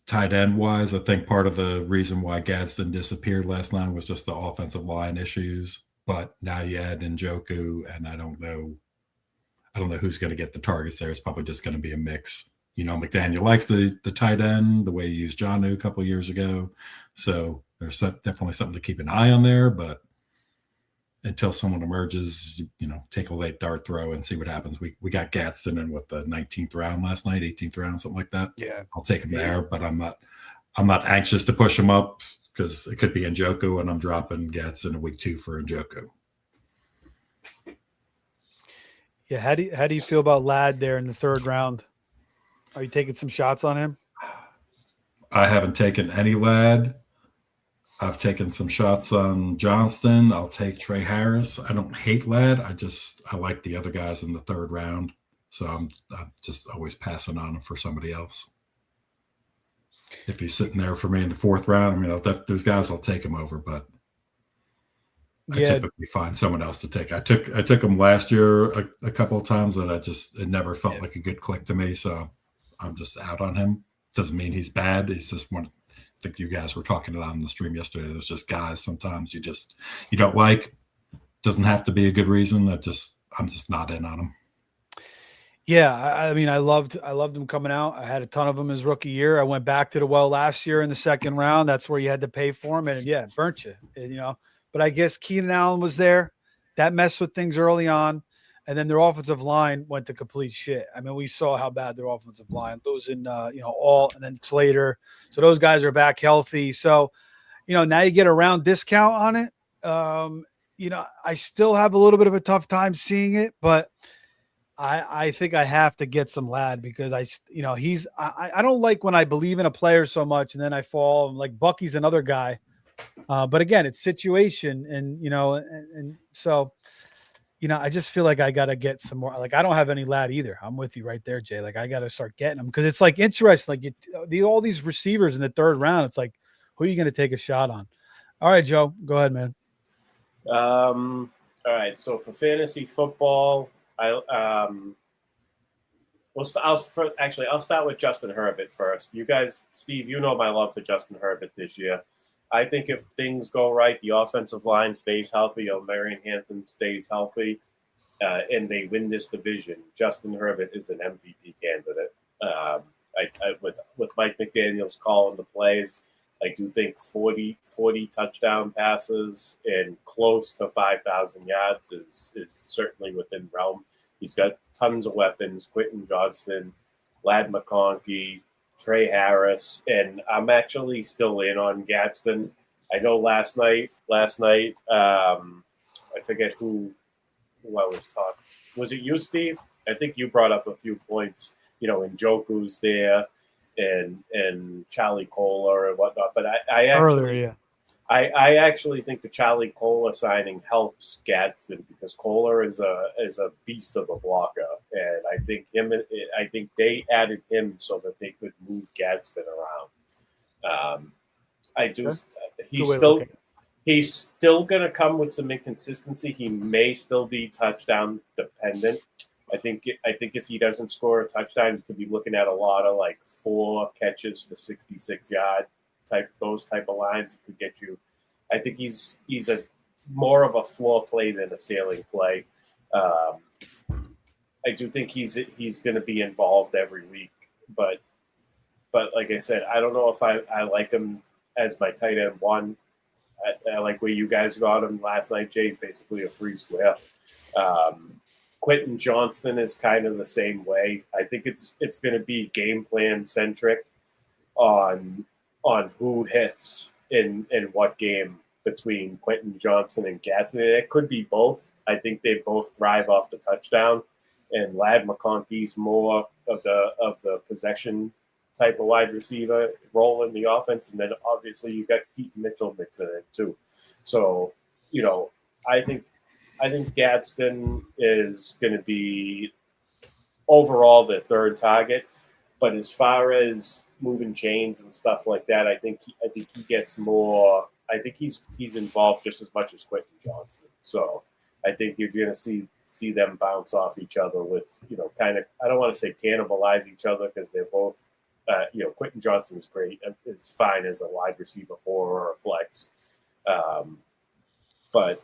Tight end wise, I think part of the reason why Gadsden disappeared last night was just the offensive line issues. But now you add Njoku, and I don't know who's going to get the targets there. It's probably just going to be a mix. McDaniel likes the tight end, the way he used Jonnu a couple of years ago. So there's definitely something to keep an eye on there. But until someone emerges, take a late dart throw and see what happens. We got Gadsden in the 19th round last night, 18th round, something like that. Yeah, I'll take him there, but I'm not anxious to push him up because it could be Njoku, and I'm dropping Gadsden in week 2 for Njoku. Yeah, how do you feel about Ladd there in the 3rd round? Are you taking some shots on him? I haven't taken any Ladd. I've taken some shots on Johnston. I'll take Trey Harris. I don't hate Ladd. I like the other guys in the 3rd round. So I'm just always passing on him for somebody else. If he's sitting there for me in the 4th round, I mean, there's guys I'll take him over, but I typically find someone else to take. I took him last year a couple of times, and it never felt like a good click to me. So I'm just out on him. Doesn't mean he's bad. He's just one. I think you guys were talking about on the stream yesterday. There's just guys sometimes you don't like. Doesn't have to be a good reason. I'm just not in on him. Yeah, I mean, I loved him coming out. I had a ton of them his rookie year. I went back to the well last year in the 2nd round. That's where you had to pay for him, and yeah, it burnt you. But I guess Keenan Allen was there. That messed with things early on. And then their offensive line went to complete shit. I mean, we saw how bad their offensive line, losing, all, and then Slater. So those guys are back healthy. So, now you get a round discount on it. I still have a little bit of a tough time seeing it, but I think I have to get some Ladd because I don't like when I believe in a player so much and then I fall. Like Bucky's another guy. But again, it's situation and so, I just feel like I got to get some more. Like I don't have any Ladd either. I'm with you right there, Jay. Like I got to start getting them because it's like interesting. Like all these receivers in the 3rd round. It's like, who are you going to take a shot on? All right, Joe, go ahead, man. All right. So for fantasy football, I'll start with Justin Herbert first. You guys, Steve, my love for Justin Herbert this year. I think if things go right, the offensive line stays healthy, Marion Hampton stays healthy, and they win this division, Justin Herbert is an MVP candidate. With Mike McDaniel's calling the plays, I do think 40 touchdown passes and close to 5,000 yards is certainly within realm. He's got tons of weapons. Quentin Johnston, Lad McConkey, Trey Harris, and I'm actually still in on Gadsden. I know last night, I forget who I was talking. Was it you, Steve? I think you brought up a few points. Njoku's there, and Charlie Kohler and whatnot. But I actually think the Charlie Kohler signing helps Gadsden because Kohler is a beast of a blocker, and I think they added him so that they could move Gadsden around. He's still going to come with some inconsistency. He may still be touchdown dependent. I think if he doesn't score a touchdown, you could be looking at a lot of 4 catches for 66-yard those type of lines. It could get you. I think he's a more of a floor play than a ceiling play. I do think he's going to be involved every week, but like I said, I don't know if I like him as my tight end 1. I like where you guys got him last night. Jay's basically a free square. Quentin Johnston is kind of the same way. I think it's going to be game plan centric on who hits in what game between Quentin Johnston and Gadsden. It could be both. I think they both thrive off the touchdown, and Lad McConkey's more of the possession type of wide receiver role in the offense, and then obviously you got Pete Mitchell mixing it too. So I think Gadsden is going to be overall the third target, but as far as moving chains and stuff like that, I think he gets more. I think he's involved just as much as Quentin Johnston. So I think you're going to see them bounce off each other with kind of, I don't want to say cannibalize each other because they're both. Quentin Johnston's great, is fine as a wide receiver 4 or a flex, but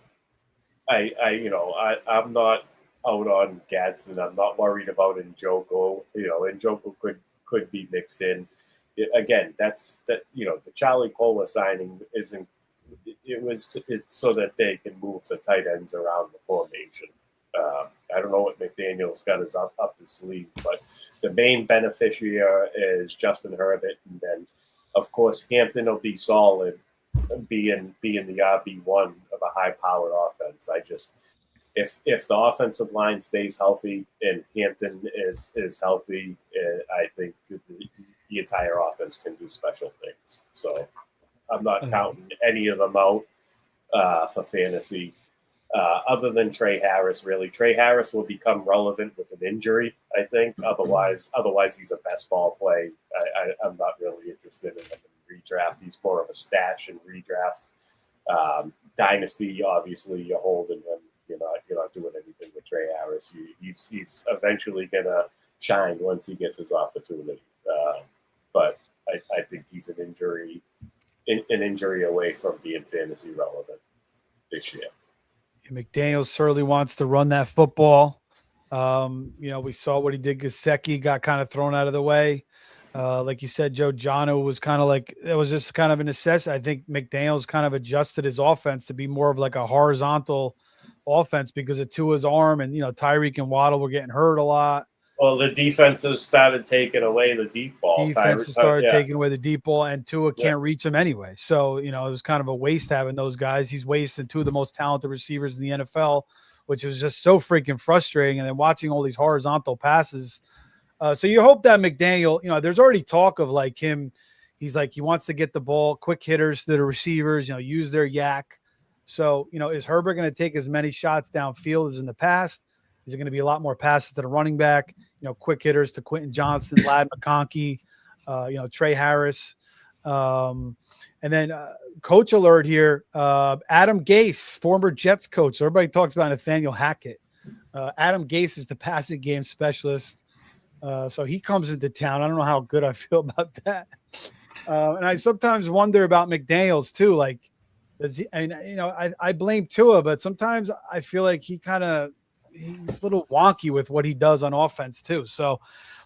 I'm not out on Gadsden. I'm not worried about Njoku. Njoku could be mixed in. Again, the Charlie Kohler signing isn't. It's so that they can move the tight ends around the formation. I don't know what McDaniel's got up his sleeve, but the main beneficiary is Justin Herbert, and then of course Hampton will be solid, being the RB1 of a high-powered offense. If the offensive line stays healthy and Hampton is healthy, I think the entire offense can do special things. So I'm not counting any of them out for fantasy. Other than Trey Harris, really. Trey Harris will become relevant with an injury, I think. Otherwise he's a best ball play. I'm not really interested in him in redraft. He's more of a stash and redraft. Dynasty, obviously, you're holding him. You're not doing anything with Trey Harris. He's eventually gonna shine once he gets his opportunity. But I think he's an injury away from being fantasy relevant this year. McDaniels certainly wants to run that football. We saw what he did. Gesicki got kind of thrown out of the way. Like you said, Joe Jono was kind of like, it was just kind of a necessity. I think McDaniels kind of adjusted his offense to be more of like a horizontal offense because of Tua's arm, and Tyreek and Waddle were getting hurt a lot. Well, the defenses started taking away the deep ball. Defenses started taking away the deep ball, and Tua can't reach them anyway. So, it was kind of a waste having those guys. He's wasting 2 of the most talented receivers in the NFL, which was just so freaking frustrating. And then watching all these horizontal passes. So you hope that McDaniel, there's already talk of like him. He's like, he wants to get the ball, quick hitters to the receivers, use their yak. So, is Herbert going to take as many shots downfield as in the past? Is it going to be a lot more passes to the running back? Quick hitters to Quentin Johnston, Lad McConkey, Trey Harris. And then coach alert here, Adam Gase, former Jets coach. Everybody talks about Nathaniel Hackett. Adam Gase is the passing game specialist. So he comes into town. I don't know how good I feel about that. And I sometimes wonder about McDaniels too. Like, I blame Tua, but sometimes I feel like he's a little wonky with what he does on offense too. So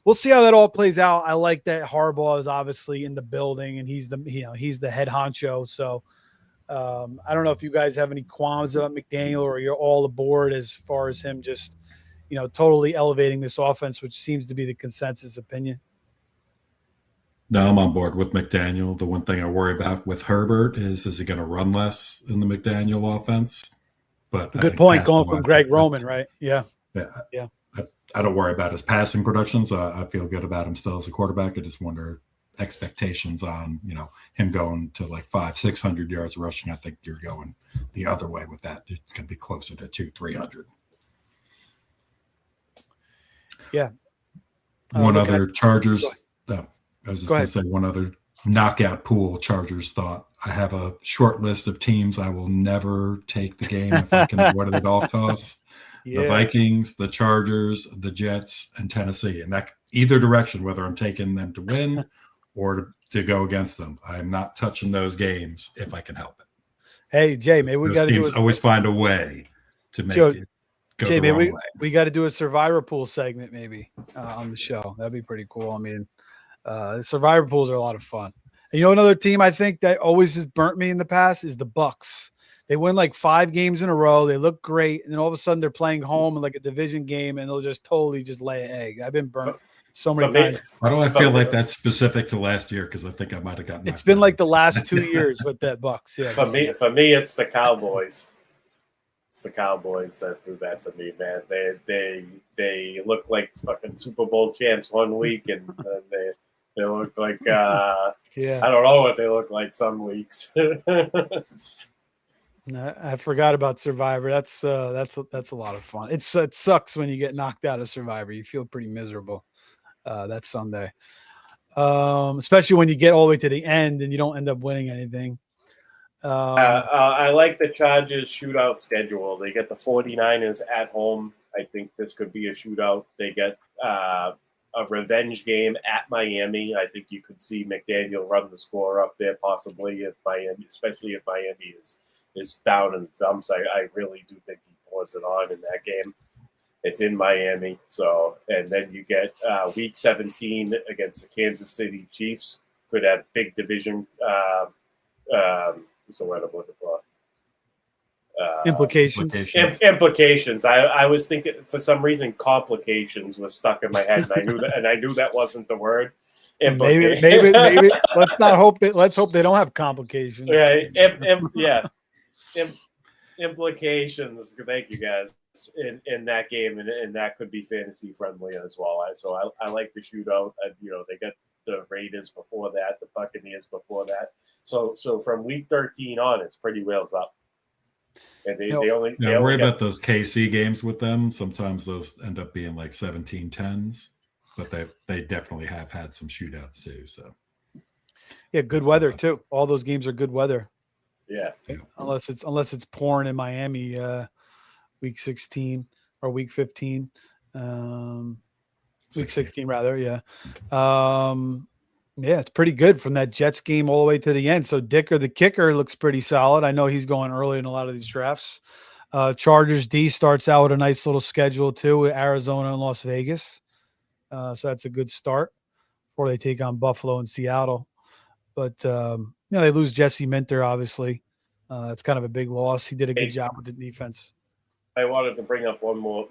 we'll see how that all plays out. I like that Harbaugh is obviously in the building and he's the head honcho. So I don't know if you guys have any qualms about McDaniel or you're all aboard as far as him just, totally elevating this offense, which seems to be the consensus opinion. No, I'm on board with McDaniel. The one thing I worry about with Herbert is he going to run less in the McDaniel offense? But Good point. Going from Greg Roman, right? Yeah. I don't worry about his passing production, so I feel good about him still as a quarterback. I just wonder expectations on him going to like 500-600 yards rushing. I think you're going the other way with that. It's going to be closer to 200-300. Yeah. One other Chargers. I was just going to say one other knockout pool Chargers thought. I have a short list of teams I will never take the game if I can avoid it at all costs. The Vikings, the Chargers, the Jets, and Tennessee. And that either direction, whether I'm taking them to win or to go against them. I'm not touching those games if I can help it. Hey, Jay, maybe we got to always find a way to make it go the wrong way. We got to do a Survivor Pool segment maybe on the show. That'd be pretty cool. I mean, Survivor Pools are a lot of fun. And another team I think that always has burnt me in the past is the Bucks. They win like 5 games in a row. They look great. And then all of a sudden they're playing home in like a division game and they'll just totally just lay an egg. I've been burnt so many times. Why do I feel like that's specific to last year? Because I think I might have gotten. It's been like the last 2 years with that Bucks. Yeah. For me, it's the Cowboys. It's the Cowboys that do that to me, man. They look like fucking Super Bowl champs one week, and they look like I don't know what they look like some weeks. I forgot about Survivor. That's a lot of fun. It sucks when you get knocked out of Survivor. You feel pretty miserable that Sunday, especially when you get all the way to the end and you don't end up winning anything. I like the Chargers shootout schedule. They get the 49ers at home. I think this could be a shootout. They get a revenge game at Miami. I think you could see McDaniel run the score up there, possibly especially if Miami is down in the dumps. I really do think he pours it on in that game. It's in Miami. So, and then you get week 17 against the Kansas City Chiefs. Could have big division what's the word I'm looking for? Implications. I was thinking for some reason complications was stuck in my head, and I knew that wasn't the word. Maybe. Let's hope they don't have complications. Yeah. Implications. Thank you guys in that game, and that could be fantasy friendly as well. So I like the shootout. They got the Raiders before that, the Buccaneers before that. So from week 13 on, it's pretty wheels up. And they only worry about those KC games with them. Sometimes those end up being like 17-10s, but they definitely have had some shootouts too. So good weather too. All those games are good weather. Yeah. Unless it's pouring in Miami, week 16 or week 15. Week 16 rather, yeah. It's pretty good from that Jets game all the way to the end. So Dicker, the kicker, looks pretty solid. I know he's going early in a lot of these drafts. Chargers D starts out with a nice little schedule too with Arizona and Las Vegas. So that's a good start before they take on Buffalo and Seattle. But they lose Jesse Minter, obviously. It's kind of a big loss. He did a good job with the defense. I wanted to bring up one more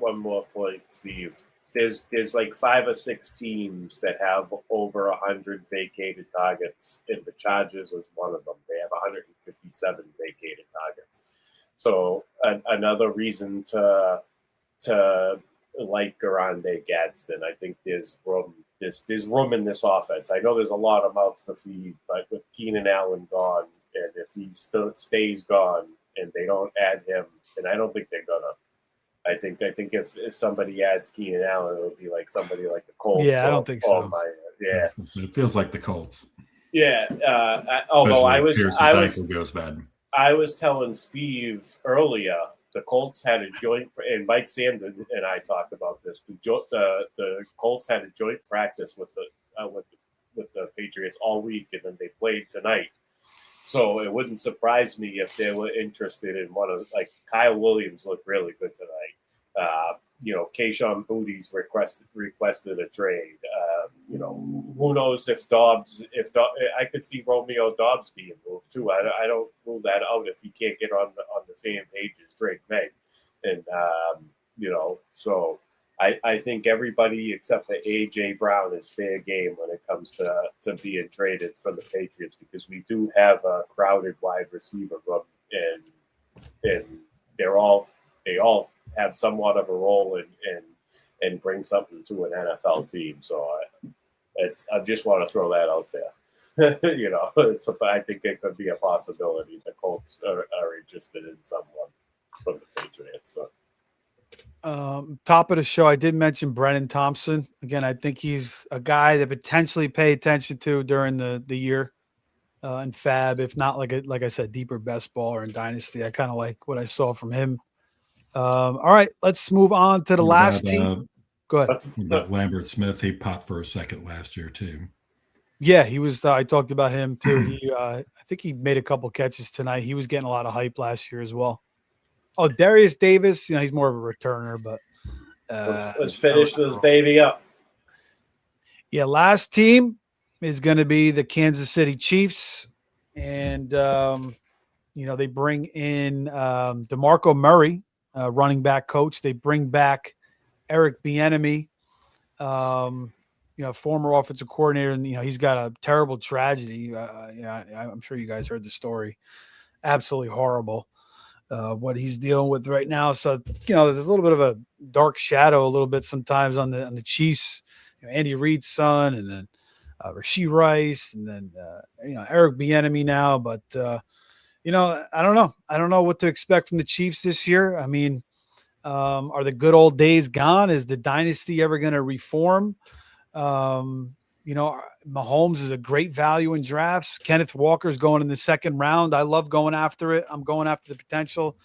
point, Steve. There's like 5 or 6 teams that have over 100 vacated targets, and the Chargers is one of them. They have 157 vacated targets. So another reason to like Garande Gadsden. I think there's room. There's room in this offense. I know there's a lot of mouths to feed, but with Keenan Allen gone, and if he still stays gone, and they don't add him, and I don't think they're gonna. I think if somebody adds Keenan Allen, it'll be like somebody like the Colts. Yeah, I don't think so. It feels like the Colts. Yeah. I was telling Steve earlier, the Colts had a joint, and Mike Sanders and I talked about this. The Colts had a joint practice with the Patriots all week, and then they played tonight. So it wouldn't surprise me if they were interested in one of, like, Kyle Williams looked really good tonight. Keyshawn Booty's requested a trade. Who knows if I could see Romeo Dobbs being moved too. I don't rule that out if he can't get on the same page as Drake May. And, so I think everybody except for A.J. Brown is fair game when it comes to being traded from the Patriots, because we do have a crowded wide receiver room, and they all have somewhat of a role and bring something to an NFL team. So I just want to throw that out there. I think it could be a possibility. The Colts are interested in someone from the Patriots. So. Top of the show, I did mention Brennan Thompson. Again, I think he's a guy that potentially pay attention to during the year in Fab, if not like I said, deeper best ball or in Dynasty. I kind of like what I saw from him. All right, let's move on to the last team. Go ahead. About Lambert Smith, he popped for a second last year too. Yeah, he was. I talked about him too. He, I think he made a couple catches tonight. He was getting a lot of hype last year as well. Oh, Darius Davis, he's more of a returner, but let's finish this baby up. Yeah, last team is going to be the Kansas City Chiefs, and they bring in DeMarco Murray, running back coach. They bring back Eric Bieniemy, former offensive coordinator, and he's got a terrible tragedy. I'm sure you guys heard the story. Absolutely horrible. What he's dealing with right now. So, there's a little bit of a dark shadow a little bit sometimes on the Chiefs, Andy Reid's son, and then Rashee Rice, and then, Eric Bieniemy now. But, I don't know. I don't know what to expect from the Chiefs this year. I mean, are the good old days gone? Is the dynasty ever going to reform? Mahomes is a great value in drafts. Kenneth Walker's going in the second round. I love going after it. I'm going after the potential.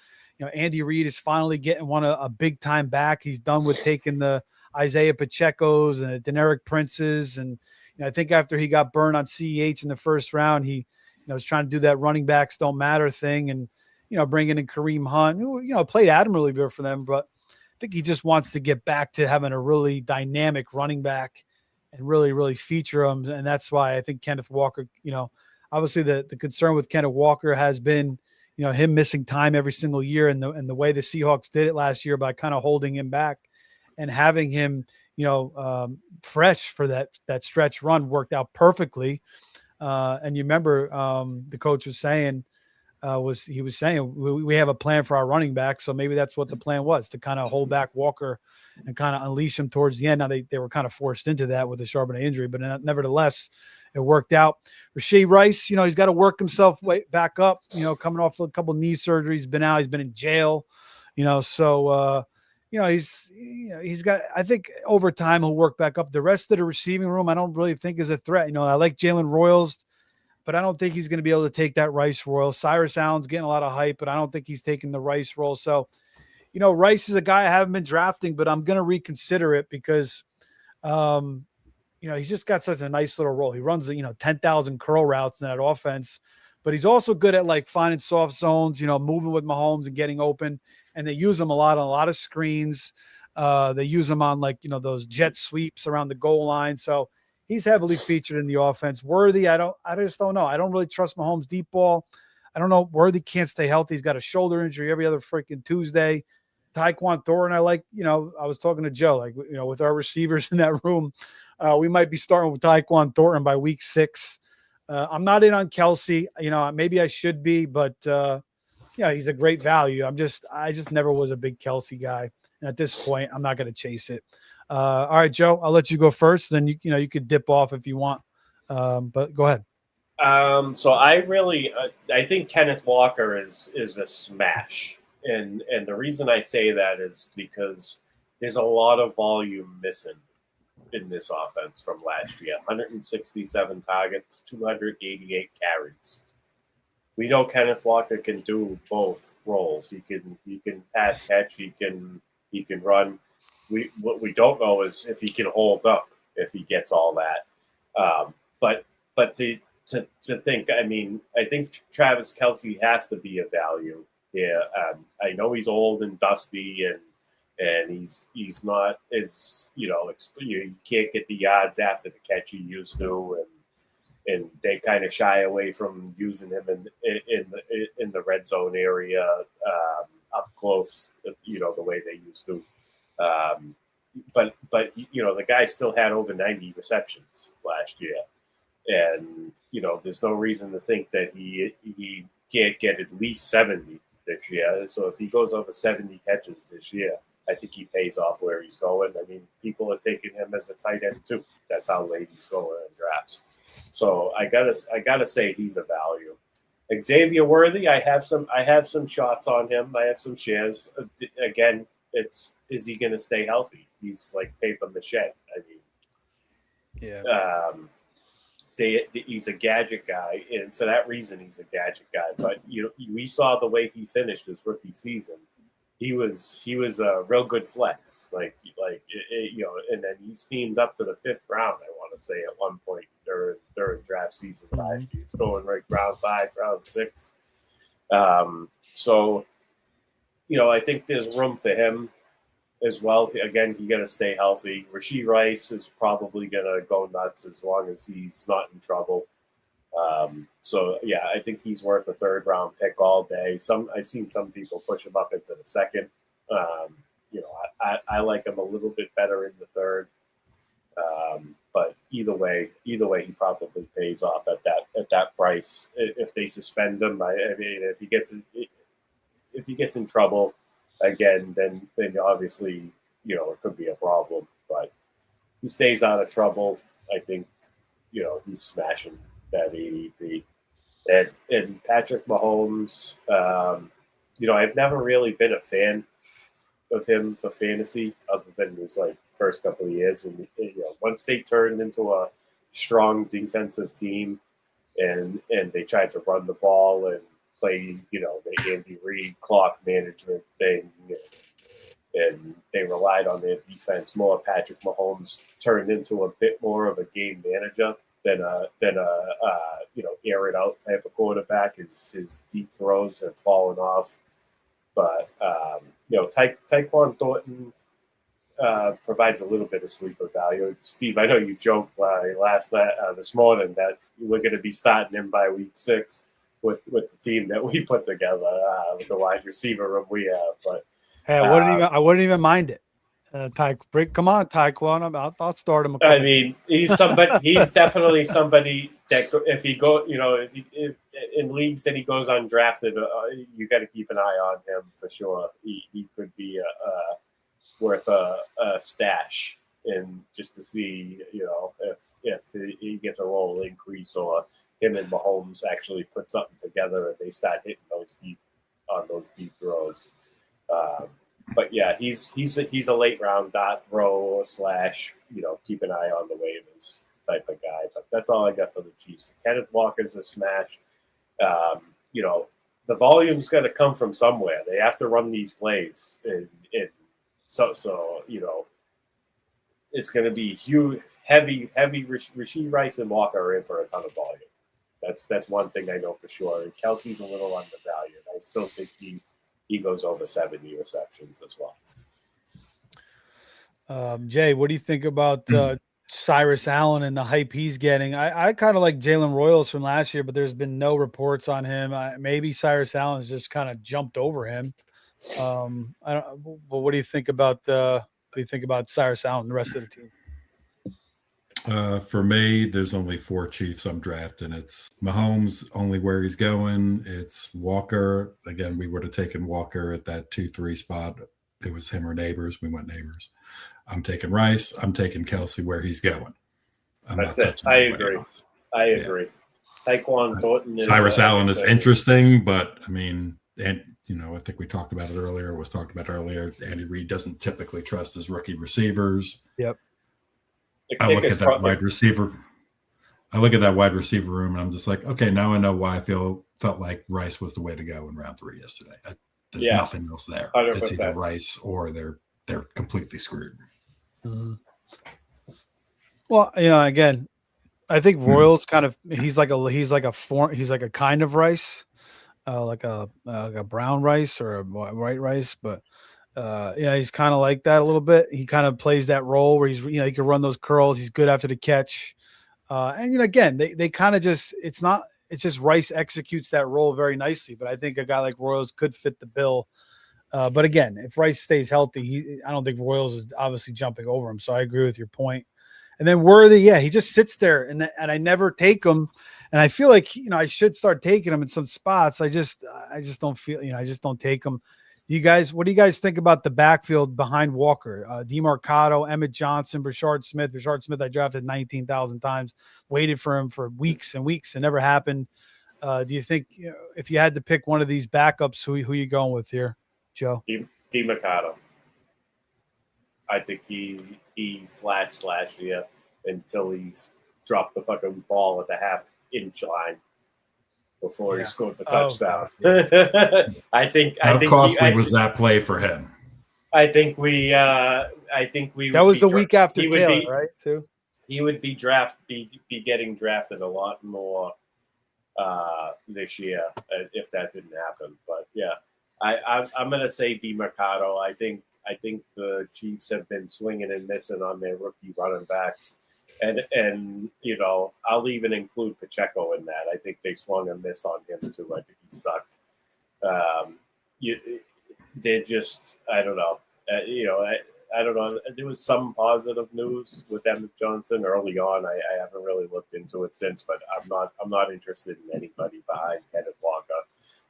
Andy Reid is finally getting a big time back. He's done with taking the Isaiah Pacheco's and the Deneric Princes. And I think after he got burned on CEH in the first round, he was trying to do that running backs don't matter thing. And, bringing in Kareem Hunt, who, played admirably good for them. But I think he just wants to get back to having a really dynamic running back and really, really feature him. And that's why I think Kenneth Walker, obviously the concern with Kenneth Walker has been, him missing time every single year, and the way the Seahawks did it last year by kind of holding him back and having him, fresh for that stretch run worked out perfectly. And you remember the coach was saying, we have a plan for our running back. So maybe that's what the plan was, to kind of hold back Walker and kind of unleash him towards the end. Now they were kind of forced into that with the Charbonnet injury, but nevertheless, it worked out. Rashee Rice, he's got to work himself back up, coming off a couple of knee surgeries, been out, he's been in jail, so he's got, I think over time he'll work back up. The rest of the receiving room, I don't really think is a threat. I like Jalen Royals, but I don't think he's going to be able to take that Rice role. Cyrus Allen's getting a lot of hype, but I don't think he's taking the Rice role. So, Rice is a guy I haven't been drafting, but I'm going to reconsider it because, he's just got such a nice little role. He runs, 10,000 curl routes in that offense, but he's also good at finding soft zones, moving with Mahomes and getting open. And they use him a lot on a lot of screens. They use him on those jet sweeps around the goal line. So he's heavily featured in the offense. Worthy, I just don't know. I don't really trust Mahomes deep ball. I don't know. Worthy can't stay healthy. He's got a shoulder injury every other freaking Tuesday. Tyquan Thornton, I was talking to Joe, with our receivers in that room, we might be starting with Tyquan Thornton by week 6. I'm not in on Kelsey. Maybe I should be, but he's a great value. I just never was a big Kelsey guy. And at this point, I'm not going to chase it. All right, Joe, I'll let you go first. Then you could dip off if you want, but go ahead. So I think Kenneth Walker is a smash, and the reason I say that is because there's a lot of volume missing in this offense from last year. 167 targets, 288 carries. We know Kenneth Walker can do both roles. He can pass catch. He can run. What we don't know is if he can hold up, if he gets all that. But to think, I think Travis Kelce has to be a value here. I know he's old and dusty, and he's not as you can't get the yards after the catch he used to, and they kind of shy away from using him in the red zone area up close, the way they used to. the guy still had over 90 receptions last year, and there's no reason to think that he can't get at least 70 this year. So if he goes over 70 catches this year, I think he pays off where he's going. I mean, people are taking him as a tight end too. That's how late he's going in drafts. So I gotta say he's a value. Xavier Worthy, I have some shots on him. I have some shares. Again, is he going to stay healthy? He's like paper mache. I mean, he's a gadget guy, and for that reason, he's a gadget guy. But we saw the way he finished his rookie season. He was a real good flex, and then he steamed up to the 5th round. I want to say at one point during draft season last year, he's going right round 5, round 6. So I think there's room for him as well. Again, you got to stay healthy. Rashee Rice is probably gonna go nuts as long as he's not in trouble. I think he's worth a 3rd round pick all day. I've seen some people push him up into the 2nd. I like him a little bit better in the 3rd. But either way, he probably pays off at that price. If they suspend him, I mean, if he gets in trouble again, then obviously it could be a problem. But he stays out of trouble. I think he's smashing that ADP. And Patrick Mahomes, I've never really been a fan of him for fantasy, other than his first couple of years. And once they turned into a strong defensive team, and they tried to run the ball and play, the Andy Reid clock management thing, and they relied on their defense more. Patrick Mahomes turned into a bit more of a game manager than a air it out type of quarterback. His deep throws have fallen off, but Tyquan Thornton provides a little bit of sleeper value. Steve, I know you joked this morning that we're going to be starting him by week 6 with the team that we put together, with the wide receiver room we have. But hey, I wouldn't even mind it. Come on, Tyquan. I'll start him. I mean, he's definitely somebody that if he in leagues that he goes undrafted, you got to keep an eye on him for sure. He could be worth a stash, and just to see if he gets a role increase, or him and Mahomes actually put something together and they start hitting those deep throws. But yeah, he's a late round dot throw / keep an eye on the waivers type of guy. But that's all I got for the Chiefs. Kenneth Walker's a smash. The volume's got to come from somewhere. They have to run these plays, and so it's going to be huge, heavy. Rashee Rice and Walker are in for a ton of volume. That's one thing I know for sure. And Kelsey's a little undervalued. I still think he goes over 70 receptions as well. Jay, what do you think about Cyrus Allen and the hype he's getting? I kind of like Jalen Royals from last year, but there's been no reports on him. Maybe Cyrus Allen's just kind of jumped over him. But what do you think about Cyrus Allen and the rest of the team? For me, there's only 4 Chiefs I'm drafting. It's Mahomes, only where he's going. It's Walker. Again, we would have taken Walker at that 2-3 spot. It was him or Neighbors. We went Neighbors. I'm taking Rice. I'm taking Kelsey where he's going. That's it. I agree. Tyquan Thornton Cyrus Allen is interesting, but I mean, and I think we talked about it earlier. It was talked about earlier. Andy Reid doesn't typically trust his rookie receivers. Yep. I look at that wide receiver room, and I'm just like, okay, now I know why I felt like Rice was the way to go in round 3 yesterday. There's nothing else there. 100%. It's either Rice or they're completely screwed. Mm-hmm. Well, again, I think Royals he's like a kind of Rice, like a brown rice or a white rice, but. He's kind of like that a little bit. He kind of plays that role where he's, he can run those curls. He's good after the catch. And again, they kind of just, it's just Rice executes that role very nicely. But I think a guy like Royals could fit the bill But again, if Rice stays healthy, I don't think Royals is obviously jumping over him. So I agree with your point. And then Worthy, yeah, he just sits there, and I never take him. And I feel like I should start taking him in some spots. I just don't feel I just don't take him. What do you guys think about the backfield behind Walker? DeMarcado, Emmett Johnson, Brashard Smith. Brashard Smith, I drafted 19,000 times, waited for him for weeks and weeks, and never happened. Do you think if you had to pick one of these backups, who you going with here, Joe? DeMarcado. I think he flashed last year until he dropped the fucking ball at the half-inch line before he scored the touchdown. I think. How costly was that play for him? I think we. That was the week after Taylor, right? Too. He would be getting drafted a lot more this year if that didn't happen. But yeah, I'm gonna say DeMarcado. I think the Chiefs have been swinging and missing on their rookie running backs. And I'll even include Pacheco in that. I think they swung and missed on him too. I think he sucked. They're just, I don't know. I don't know. There was some positive news with Emmett Johnson early on. I haven't really looked into it since, but I'm not interested in anybody behind Kenneth Walker.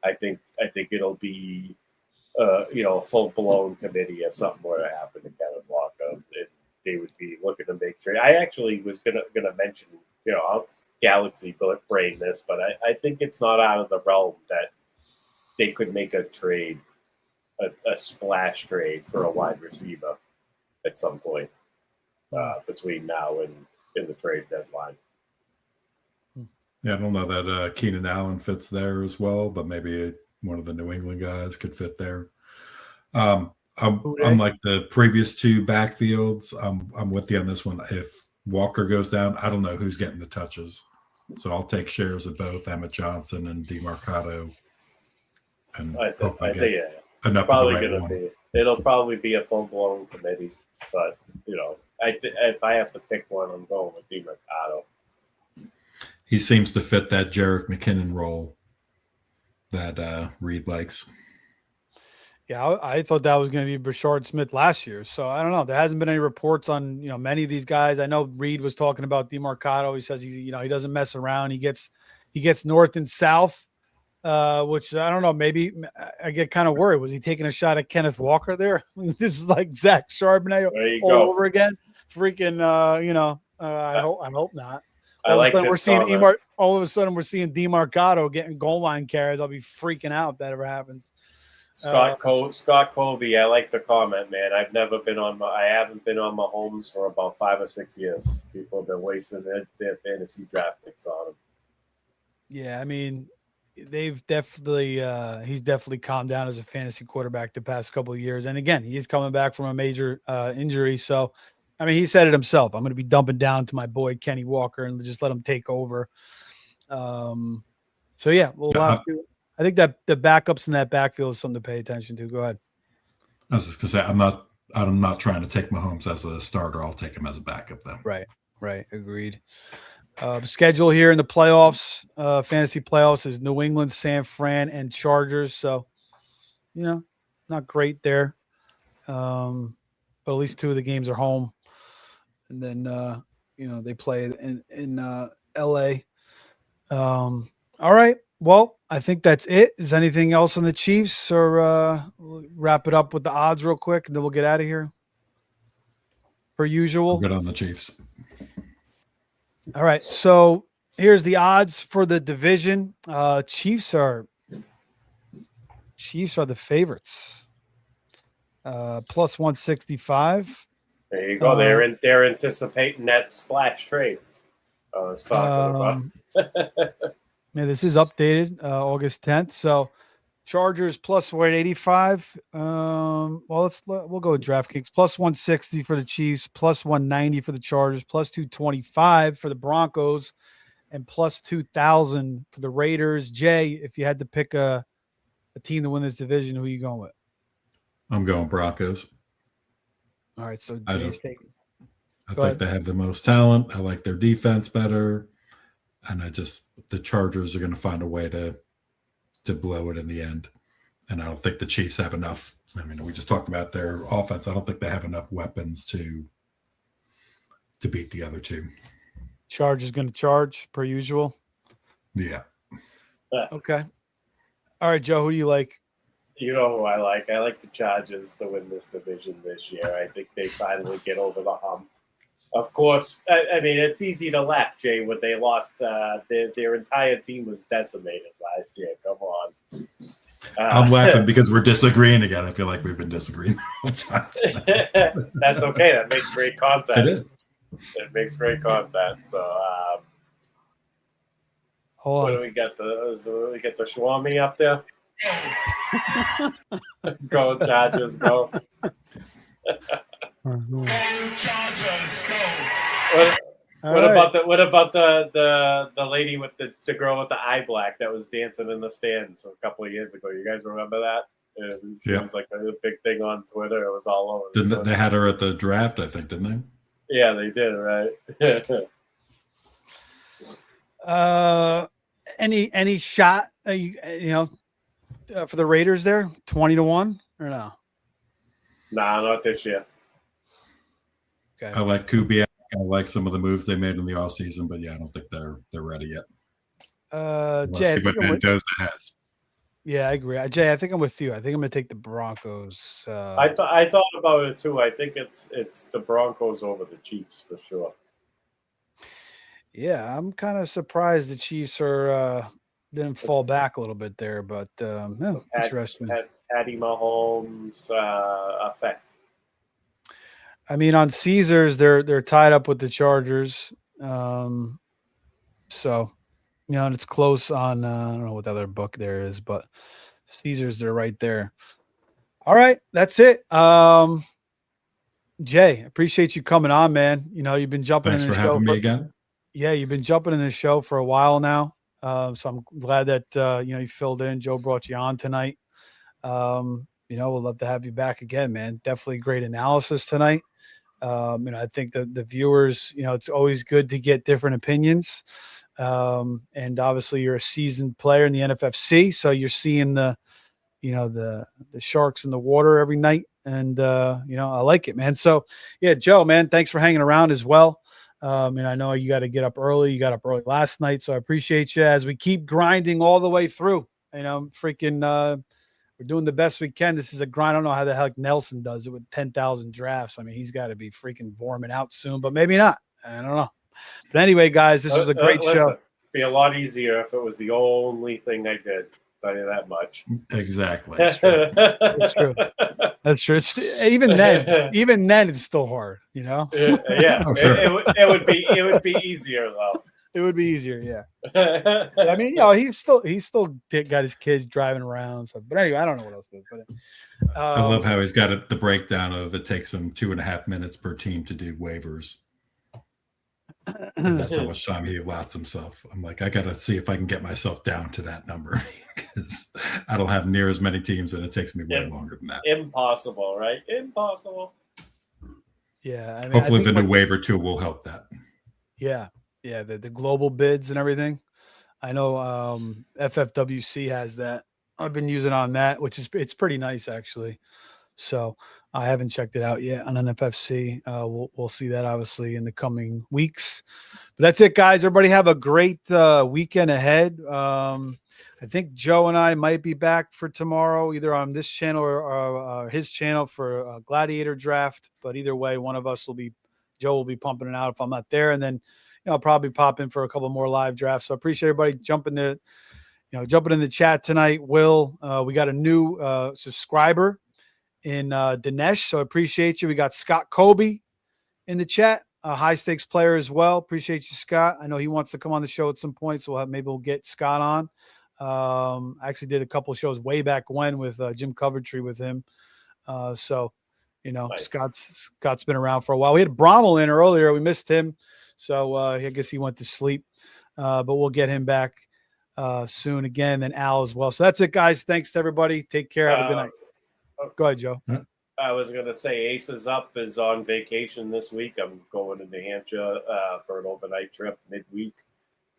I think it'll be a full blown committee if something were to happen to Kenneth Walker. They would be looking to make trade. I actually was gonna mention, I'll galaxy brain this, but I think it's not out of the realm that they could make a trade, a splash trade for a wide receiver at some point between now and in the trade deadline. Yeah, I don't know that Keenan Allen fits there as well, but maybe one of the New England guys could fit there. Unlike the previous two backfields, I'm with you on this one. If Walker goes down, I don't know who's getting the touches. So I'll take shares of both Emmett Johnson and DeMarcado. And I think enough probably of the right going to be. It'll probably be a full-blown committee. But, if I have to pick one, I'm going with DeMarcado. He seems to fit that Jerick McKinnon role that Reed likes. Yeah, I thought that was going to be Brashard Smith last year. So I don't know. There hasn't been any reports on many of these guys. I know Reed was talking about DeMarcado. He says he doesn't mess around. He gets north and south, which I don't know. Maybe I get kind of worried. Was he taking a shot at Kenneth Walker there? This is like Zach Charbonnet all over again. Freaking, I hope not. All of a sudden we're seeing DeMarcado getting goal line carries. I'll be freaking out if that ever happens. Scott Colby, I like the comment, man. I haven't been on Mahomes for about 5 or 6 years. People have been wasting their fantasy draft picks on him. Yeah, I mean, he's definitely calmed down as a fantasy quarterback the past couple of years. And again, he's coming back from a major injury. So, I mean, he said it himself. I'm going to be dumping down to my boy Kenny Walker and just let him take over. So yeah, I think that the backups in that backfield is something to pay attention to. Go ahead. I was just gonna say I'm not trying to take Mahomes as a starter. I'll take him as a backup though. Right. Agreed. Schedule here in the playoffs, fantasy playoffs is New England, San Fran, and Chargers. So, not great there. But at least 2 of the games are home. And then they play in LA. All right. Well, I think that's it. Is anything else on the Chiefs, or we'll wrap it up with the odds real quick, and then we'll get out of here? Per usual. Good on the Chiefs. All right. So here's the odds for the division. Chiefs are the favorites. Plus 165. There you go. They're anticipating that splash trade. Yeah, this is updated August 10th. So Chargers plus 185. We'll go with DraftKings. Plus 160 for the Chiefs, plus 190 for the Chargers, plus 225 for the Broncos, and plus 2,000 for the Raiders. Jay, if you had to pick a team to win this division, who are you going with? I'm going Broncos. All right, so Jay's taking. I think they have the most talent. I like their defense better. And the Chargers are going to find a way to blow it in the end. And I don't think the Chiefs have enough. I mean, we just talked about their offense. I don't think they have enough weapons to beat the other two. Charge is going to charge per usual. Yeah. Okay. All right, Joe, who do you like? You know who I like? I like the Chargers to win this division this year. I think they finally get over the hump. Of course, I mean, it's easy to laugh, Jay, when they lost. Their entire team was decimated last year. Come on. I'm laughing because we're disagreeing again. I feel like we've been disagreeing the whole time. That's okay. That makes great content. It is. It makes great content. So, Hold what on. do we get? We get the Shwami up there. Go Chargers, go! What about the lady with the girl with the eye black that was dancing in the stands a couple of years ago? You guys remember that? She was like a big thing on Twitter. It was all over. Didn't they had her at the draft? I think, didn't they? Yeah, they did. Right. Any shot? For the Raiders there, 20-1 or no? Nah, not this year. Okay. I like Kubiak. I like some of the moves they made in the offseason, but yeah, I don't think they're ready yet. Jay, I think Mendoza has. Yeah, I agree. Jay, I think I'm with you. I think I'm going to take the Broncos. I thought about it too. I think it's the Broncos over the Chiefs for sure. Yeah, I'm kind of surprised the Chiefs are didn't fall back a little bit there, but interesting. Patty Mahomes effect. I mean, on Caesars, they're tied up with the Chargers, so and it's close on. I don't know what the other book there is, but Caesars, they're right there. All right, that's it. Jay, appreciate you coming on, man. You've been jumping. Thanks in the for show having me again. Yeah, you've been jumping in the show for a while now. So I'm glad that you filled in. Joe brought you on tonight. We'd love to have you back again, man. Definitely great analysis tonight. I think the viewers, it's always good to get different opinions. And obviously you're a seasoned player in the NFFC, so you're seeing the sharks in the water every night. And I like it, man. So yeah, Joe, man, thanks for hanging around as well. And I know you got to get up early. You got up early last night, so I appreciate you as we keep grinding all the way through. We're doing the best we can. This is a grind. I don't know how the heck Nelson does it with 10,000 drafts. I mean, he's got to be freaking warming out soon, but maybe not. I don't know. But anyway, guys, this was a great show. It'd be a lot easier if it was the only thing I did. Tell you that much. Exactly. That's true. That's true. Even then, it's still hard. Yeah. Oh, sure. It would be easier though. It would be easier, yeah. I mean, he's still got his kids driving around. So, but anyway, I don't know what else to do. But I love how he's got the breakdown of it takes him 2.5 minutes per team to do waivers. And that's how much time he allots himself. I'm like, I got to see if I can get myself down to that number because I don't have near as many teams and it takes me way longer than that. Impossible, right? Impossible. Yeah. I mean, hopefully the new waiver tool will help that. Yeah. Yeah. The global bids and everything. I know FFWC has that. I've been using on that, it's pretty nice actually. So I haven't checked it out yet on NFFC. We'll see that obviously in the coming weeks. But that's it, guys. Everybody have a great weekend ahead. I think Joe and I might be back for tomorrow, either on this channel or his channel for a Gladiator draft. But either way, one of us Joe will be pumping it out if I'm not there. And then, I'll probably pop in for a couple more live drafts. So I appreciate everybody jumping in the chat tonight. Will, we got a new subscriber in Dinesh, so I appreciate you. We got Scott Kobe in the chat, a high stakes player as well. Appreciate you, Scott. I know he wants to come on the show at some point, so maybe we'll get Scott on. I actually did a couple of shows way back when with Jim Coventry with him. Nice. Scott's been around for a while. We had Brommel in earlier. We missed him, so I guess he went to sleep. But we'll get him back soon again, and Al as well. So that's it, guys. Thanks to everybody. Take care. Have a good night. Go ahead, Joe. I was going to say Aces Up is on vacation this week. I'm going to New Hampshire for an overnight trip midweek.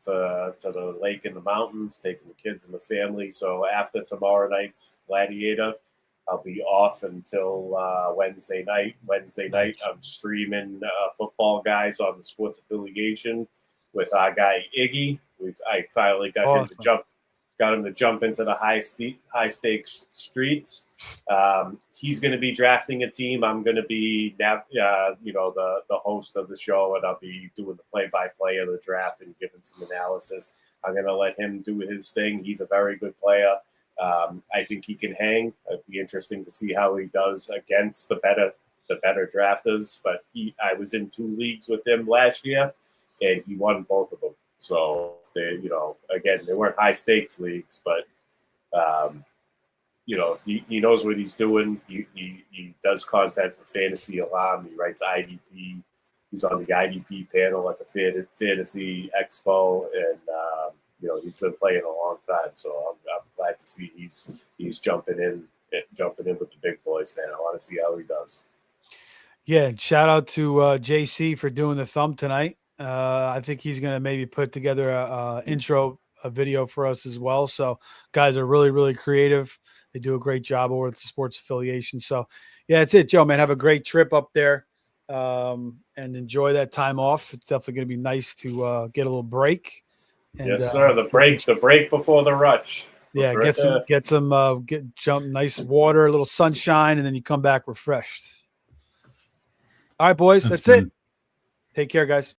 to the lake and the mountains, taking the kids and the family. So after tomorrow night's Gladiator, I'll be off until Wednesday night. Wednesday night, I'm streaming Football Guys on the Sports Affiliation with our guy Iggy. I finally got him to jump into the high stakes streets. He's going to be drafting a team. I'm going to be the host of the show, and I'll be doing the play-by-play of the draft and giving some analysis. I'm going to let him do his thing. He's a very good player. I think he can hang. It'd be interesting to see how he does against the better drafters. But I was in 2 leagues with him last year, and he won both of them. So they weren't high stakes leagues, but he knows what he's doing. He does content for Fantasy Alarm. He writes IDP. He's on the IDP panel at the Fantasy Expo, and he's been playing a long time. So I'm glad to see he's jumping in with the big boys, man. I want to see how he does. Yeah, and shout out to JC for doing the thumb tonight. I think he's going to maybe put together a intro video for us as well. So guys are really, really creative. They do a great job over at the Sports Affiliation. So yeah, that's it, Joe, man. Have a great trip up there and enjoy that time off. It's definitely going to be nice to get a little break. And, yes, sir. The break before the rush. Yeah, get some nice water, a little sunshine, and then you come back refreshed. All right, boys, that's it. Take care, guys.